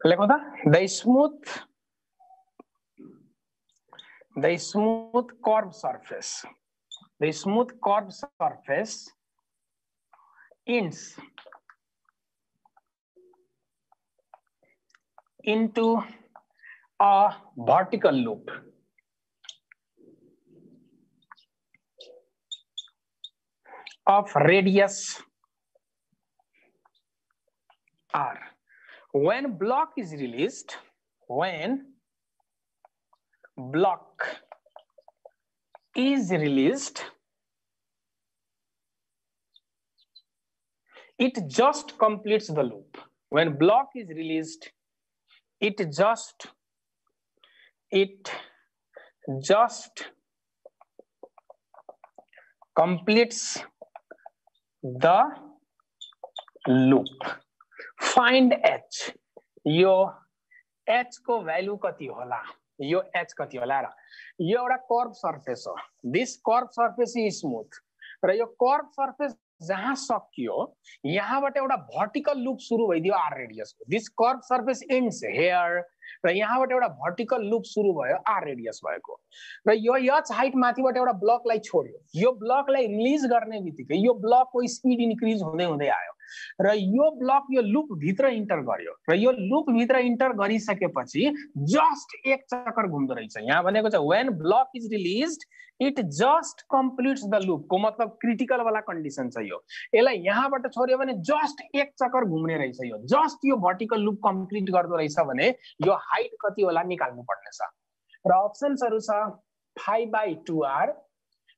लेखो त the smooth curved surface, the smooth curved surface ends into a vertical loop of radius r. When block is released, when block is released, it just completes the loop. When block is released, it just completes the loop. Find h. यो h को value कति होला, यो h कति होला र यो एउटा कर्व सर्फेस हो। This curve surface is smooth र यो कर्व सर्फेस जहाँ सकियो यहाँबाट एउटा भर्टिकल लूप सुरु भइदियो r रेडियस को। This curve surface ends here र यहाँबाट एउटा भर्टिकल लूप सुरु भयो r रेडियस भएको र यो h हाइट माथिबाट एउटा ब्लकलाई छोड्यो। यो ब्लकलाई रिलिज गर्ने बित्तिकै यो ब्लकको स्पिड इन्क्रिज हुँदै हुँदै आयो र यो ब्लक यो लूप भित्र इन्टर गर्यो र यो लूप भित्र इन्टर गरिसकेपछि जस्ट एक चक्कर घुम्दो रहेछ। यहाँ भनेको छ when block is released it just completes the loop को मतलब क्रिटिकल वाला कन्डिसन छ यो। यसलाई यहाँबाट छोड्यो भने जस्ट एक चक्कर घुम्ने रहेछ, यो जस्ट यो भर्टिकल लूप कम्प्लिट गर्दो रहेछ भने यो हाइट कति होला निकाल्नु पर्ने छ र अप्सन्सहरु छ 5/2r,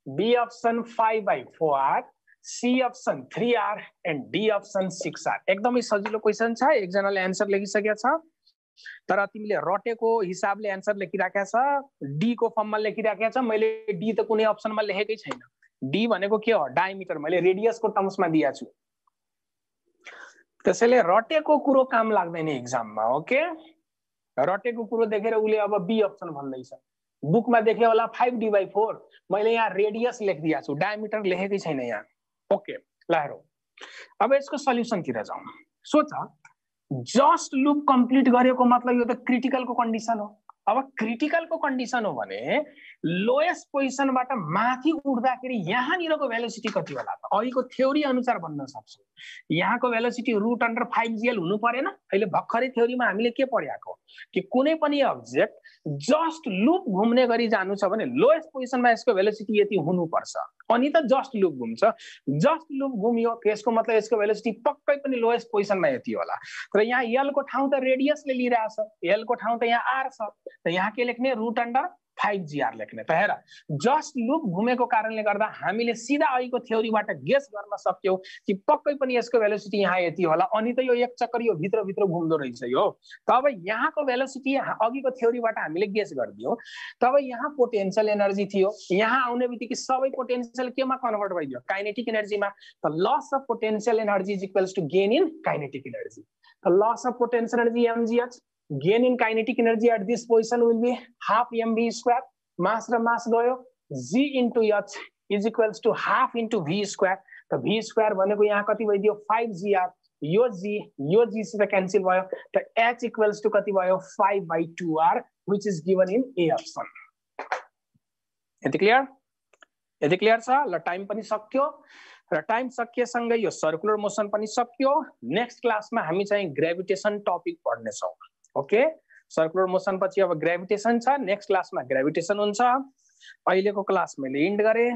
b option 5/4r, c option 3r and d option 6r। एकदमै सजिलो क्वेशन छ, एकजनाले आन्सर लेखिसकेको छ तर तिमीले रटेको हिसाबले आन्सर लेखिराखेको छ, डी को फर्ममा लेखिराखेको छ। मैले डी त कुनै अप्सनमा लेखेकै छैन। डी भनेको के हो, डायमिटर, मैले रेडियसको टर्म्समा दिएको छु। त्यसैले रटेको कुरो काम लाग्दैन एक्जाममा। ओके, रटेको कुरो देखेर उले अब बी अप्सन भन्दैछ, बुकमा देखे होला 5d/4, मैले यहाँ रेडियस लेखिदिएको छु, डायमिटर लेखेकै छैन यहाँ। ओके ल हेरौँ अब यसको सल्युसनतिर जाउँ। सोच जस्ट लूप कम्प्लिट गरेको मतलब यो त क्रिटिकलको कन्डिसन हो। अब क्रिटिकलको कन्डिसन हो भने लोएस्ट पोजिसनबाट माथि उड्दाखेरि यहाँनिरको भेलोसिटी कति होला त अहिलेको थ्योरी अनुसार भन्न सक्छौँ। यहाँको भेलोसिटी √5gl हुनु परेन। अहिले भर्खरै थ्योरीमा हामीले के पढ्याको कि कुनै पनि अब्जेक्ट जस्ट लूप घुम्ने गरी जानु छ भने लोएस्ट पोजिसनमा यसको भेलोसिटी यति हुनुपर्छ, अनि त जस्ट लूप घुम्छ। जस्ट लूप घुम्यो त्यसको मतलब यसको भेलोसिटी पक्कै पनि लोएस्ट पोजिसनमा यति होला। तर यहाँ l को ठाउँ त रेडियसले लिइरहेछ, l को ठाउँ त यहाँ r छ, त यहाँ के लेख्ने √5gr लेख्ने। त हेर जस्ट लूप घुमेको कारणले गर्दा हामीले सिधा अहिलेको थ्योरीबाट गेस गर्न सक्यौं कि पक्कै पनि यसको भेलोसिटी यहाँ यति होला, अनि त यो एक चक्कर यो भित्र भित्र घुम्दो रहेछ यो। तब यहाँको भेलोसिटी अघिको थ्योरीबाट हामीले गेस गरिदियौ। तब यहाँ पोटेन्शियल एनर्जी थियो, यहाँ आउने बित्तिकै सबै पोटेन्शियल केमा कन्भर्ट भइदियो, काइनेटिक एनर्जीमा। त loss of potential energy is equals to gain in kinetic energy. त loss of potential energy mgh, gain in kinetic energy at this position will be half mv square, mass र mass गयो, g into h is equals to half into v square. त v square भनेको यहाँ कति भइदियो 5gr, यो g सित cancel भयो, त h इक्वल्स टु कति भयो 5/2r, which is given in A option। यति क्लियर? यति क्लियर छ? ल टाइम पनि सक्यो र टाइम सकिएसँगै यो सर्कुलर मोसन पनि सक्यो। नेक्स्ट क्लासमा हामी चाहिँ ग्रेभिटेसन टपिक पढ्ने छौं। ओके, सर्कुलर मोसन पछि अब ग्रेभिटेसन छ, नेक्स्ट क्लासमा ग्रेभिटेसन हुन्छ। अहिलेको क्लास मैले इन्ड गरे।